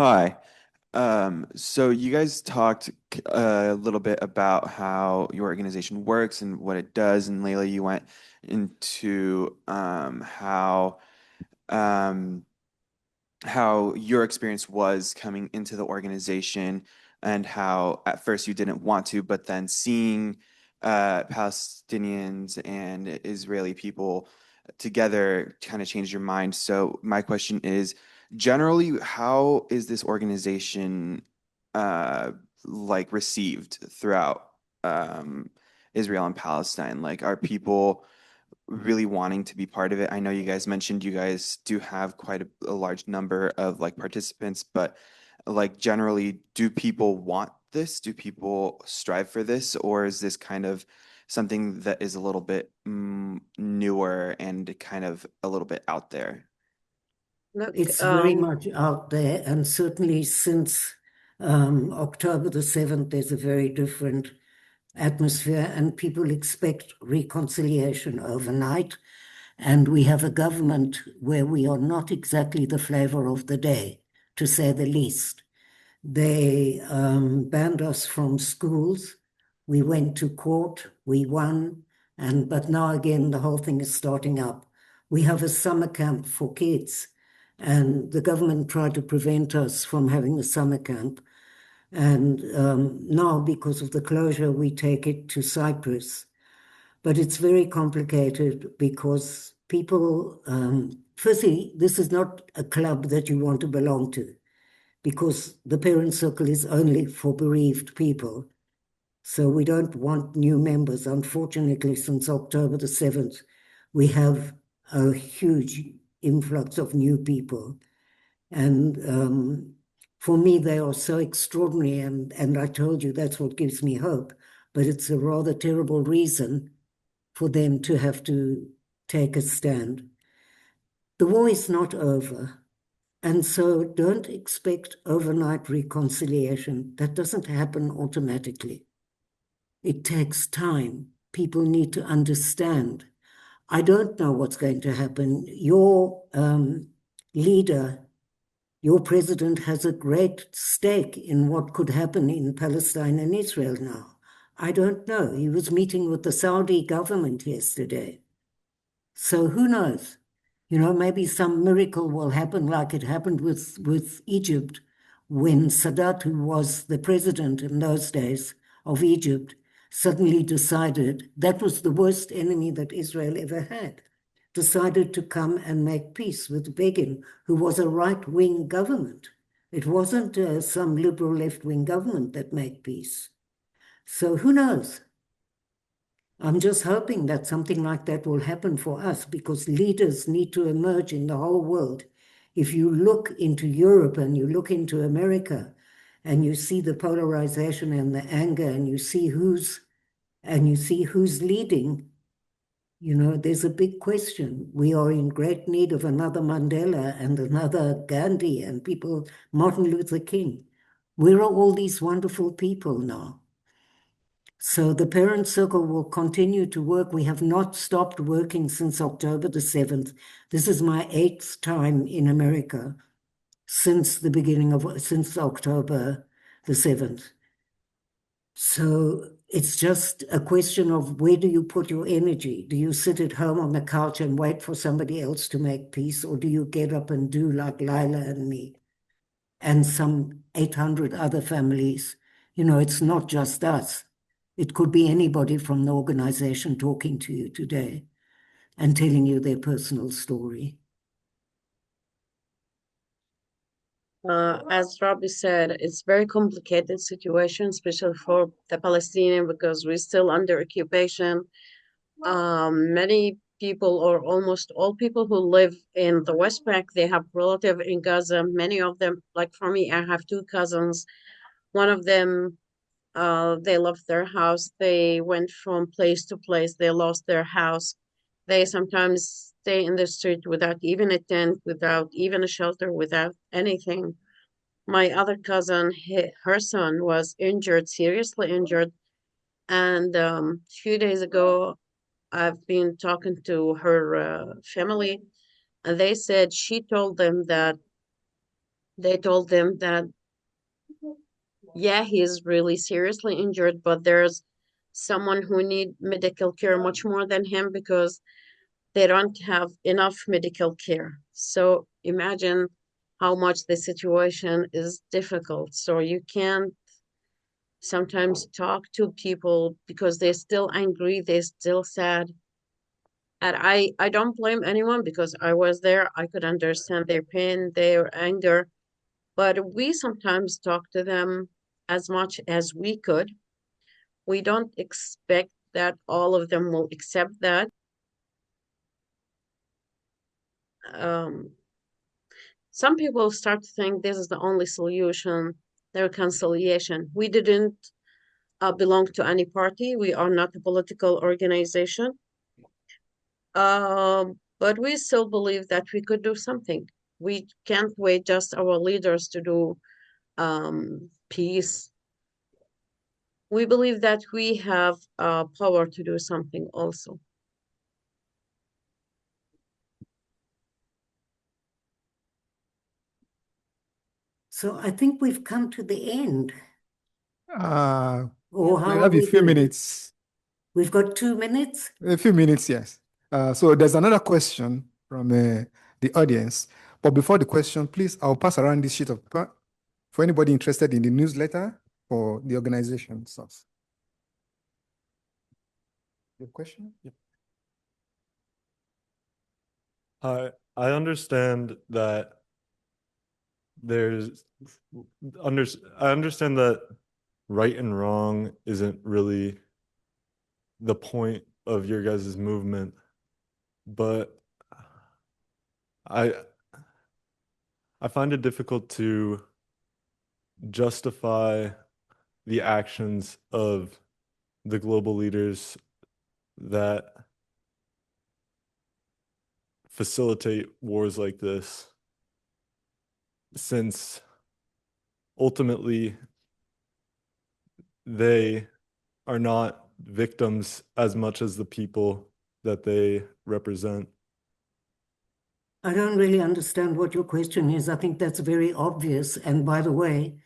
Hi. So you guys talked a little bit about how your organization works and what it does, and Layla, you went into um, how your experience was coming into the organization and how at first you didn't want to, but then seeing Palestinians and Israeli people together kind of changed your mind. So my question is, generally, how is this organization like received throughout Israel and Palestine? Like, are people really wanting to be part of it? I know you guys mentioned you guys do have quite a large number of like participants, but like generally, do people want this? Do people strive for this? Or is this kind of something that is a little bit newer and kind of a little bit out there? Look, It's very much out there, and certainly since October the 7th, there's a very different atmosphere, and people expect reconciliation overnight. And we have a government where we are not exactly the flavor of the day, to say the least. They banned us from schools. We went to court, we won, but now again the whole thing is starting up. We have a summer camp for kids, and the government tried to prevent us from having a summer camp. And now, because of the closure, we take it to Cyprus. But it's very complicated because people, firstly, this is not a club that you want to belong to, because the parent circle is only for bereaved people. So we don't want new members. Unfortunately, since October the 7th, we have a huge influx of new people. And for me, they are so extraordinary. And I told you that's what gives me hope. But it's a rather terrible reason for them to have to take a stand. The war is not over. And so don't expect overnight reconciliation. That doesn't happen automatically. It takes time. People need to understand. I don't know what's going to happen. Your leader, your president, has a great stake in what could happen in Palestine and Israel now. I don't know. He was meeting with the Saudi government yesterday. So who knows? You know, maybe some miracle will happen like it happened with Egypt when Sadat, who was the president in those days of Egypt, suddenly decided that was the worst enemy that Israel ever had, decided to come and make peace with Begin, who was a right-wing government. It wasn't some liberal left-wing government that made peace. So who knows? I'm just hoping that something like that will happen for us, because leaders need to emerge in the whole world. If you look into Europe and you look into America and you see the polarization and the anger and you see who's leading, You know, there's a big question. We are in great need of another Mandela and another Gandhi and people, Martin Luther King. Where are all these wonderful people now? So the parent circle will continue to work. We have not stopped working since October the 7th. This is my 8th time in America since October the 7th. So it's just a question of where do you put your energy? Do you sit at home on the couch and wait for somebody else to make peace, or do you get up and do like Layla and me and some 800 other families? You know, it's not just us. It could be anybody from the organization talking to you today and telling you their personal story. As Robbie said, it's very complicated situation, especially for the Palestinian, because we're still under occupation. Many people, or almost all people who live in the West Bank, they have relative in Gaza. Many of them, like for me, I have two cousins. One of them, they left their house. They went from place to place. They lost their house. They sometimes stay in the street without even a tent, without even a shelter, without anything. My other cousin, her son was injured, seriously injured. And a few days ago, I've been talking to her family, and they said they told them that, yeah, he's really seriously injured, but there's someone who need medical care much more than him because they don't have enough medical care. So imagine how much the situation is difficult. So you can't sometimes talk to people because they're still angry, they're still sad. And I don't blame anyone because I was there. I could understand their pain, their anger, but we sometimes talk to them as much as we could. We don't expect that all of them will accept that. Some people start to think this is the only solution, the reconciliation. We didn't belong to any party. We are not a political organization. But we still believe that we could do something. We can't wait just our leaders to do peace. We believe that we have power to do something also. So I think we've come to the end. Uh, Or how we are have a we few doing? minutes. We've got 2 minutes. A few minutes, yes. So there's another question from the audience. But before the question, please, I'll pass around this sheet of paper for anybody interested in the newsletter for the organization source. Your question? Yep. Hi, I understand that I understand that right and wrong isn't really the point of your guys' movement, but I find it difficult to justify the actions of the global leaders that facilitate wars like this, since ultimately they are not victims as much as the people that they represent. I don't really understand what your question is. I think that's very obvious. And by the way,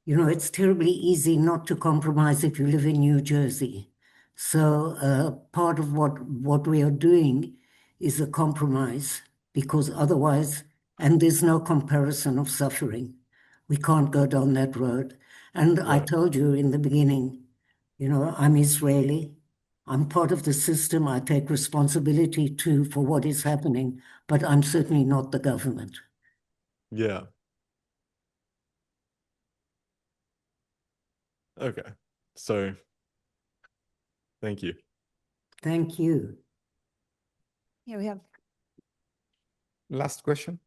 you know, it's terribly easy not to compromise if you live in New Jersey. So part of what we are doing is a compromise, because otherwise, and there's no comparison of suffering. We can't go down that road. And I Right. told you in the beginning, you know, I'm Israeli. I'm part of the system. I take responsibility too for what is happening, but I'm certainly not the government. Yeah. Okay. So, thank you. Thank you. Here we have. Last question.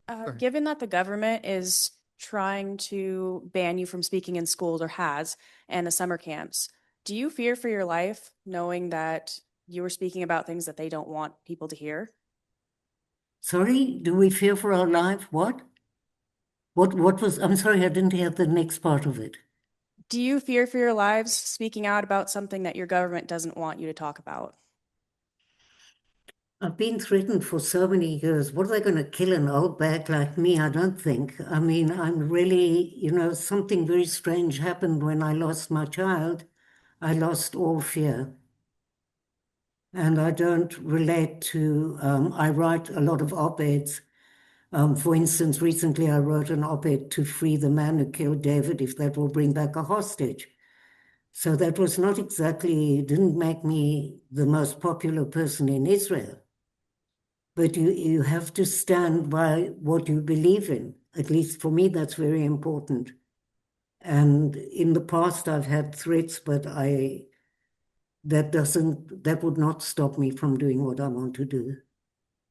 Sorry. Given that the government is trying to ban you from speaking in schools, or has, and the summer camps, do you fear for your life knowing that you were speaking about things that they don't want people to hear. Sorry, do we fear for our life? What? What was, I'm sorry, I didn't hear the next part of it. Do you fear for your lives speaking out about something that your government doesn't want you to talk about? I've been threatened for so many years. What are they going to kill an old bag like me? I don't think. I mean, I'm really, something very strange happened when I lost my child. I lost all fear. And I don't relate to, I write a lot of op-eds. For instance, recently I wrote an op-ed to free the man who killed David if that will bring back a hostage. So that was not exactly, didn't make me the most popular person in Israel. But you have to stand by what you believe in. At least for me, that's very important. And in the past, I've had threats, but that would not stop me from doing what I want to do.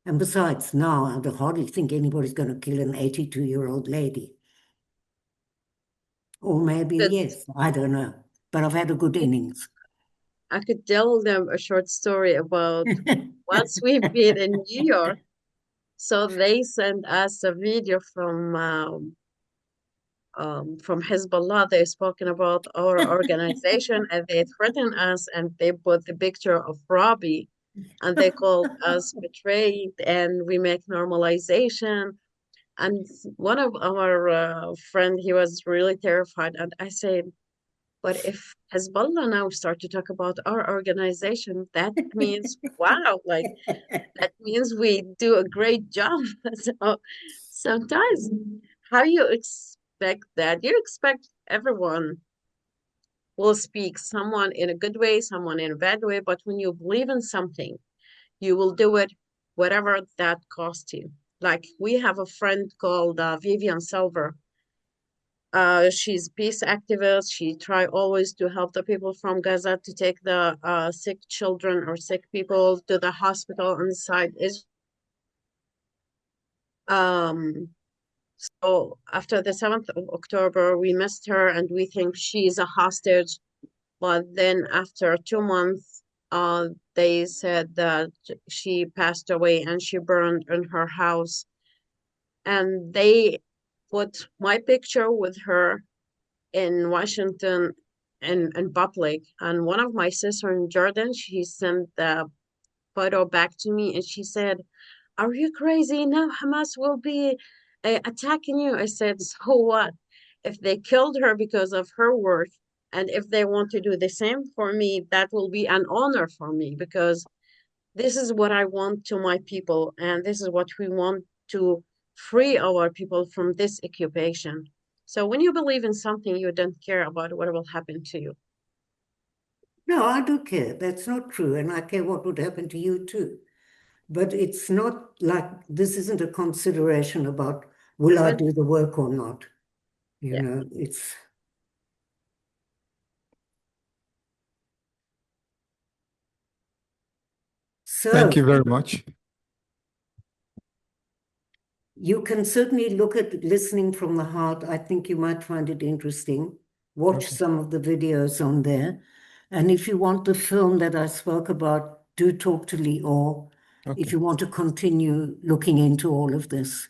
And besides, now I hardly think anybody's going to kill an 82-year-old lady. Or maybe, But yes, I don't know. But I've had a good innings. I could tell them a short story about once we've been in New York. So they sent us a video from Hezbollah. They've spoken about our organization and they threatened us and they put the picture of Robbie and they called us betrayed and we make normalization. And one of our friend, he was really terrified. And I said, but if Hezbollah now start to talk about our organization, that means, wow, like that means we do a great job. So sometimes how you expect that? You expect everyone will speak, someone in a good way, someone in a bad way, but when you believe in something, you will do it whatever that costs you. Like we have a friend called Vivian Silver. She's peace activist. She try always to help the people from Gaza to take the sick children or sick people to the hospital inside Israel. So after the 7th of October, we missed her and we think she's a hostage. But then after 2 months, they said that she passed away and she burned in her house. And they put my picture with her in Washington in public. And one of my sister in Jordan, she sent the photo back to me and she said, are you crazy? Now Hamas will be attacking you. I said, so what? If they killed her because of her work, and if they want to do the same for me, that will be an honor for me because this is what I want to my people, and this is what we want to free our people from this occupation. So when you believe in something, you don't care about what will happen to you. No, I do care. That's not true. And I care what would happen to you too. But it's not like this isn't a consideration about will I But do the work or not. yeah, It's Thank you so very much. you can certainly look at listening from the heart. I think you might find it interesting. Watch Okay. some of the videos on there. And if you want the film that I spoke about, do talk to Lior if Okay. you want to continue looking into all of this.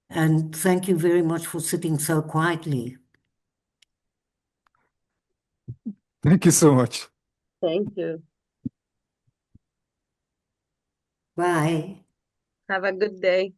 And thank you very much for sitting so quietly. Thank you so much. thank you. Bye. Have a good day.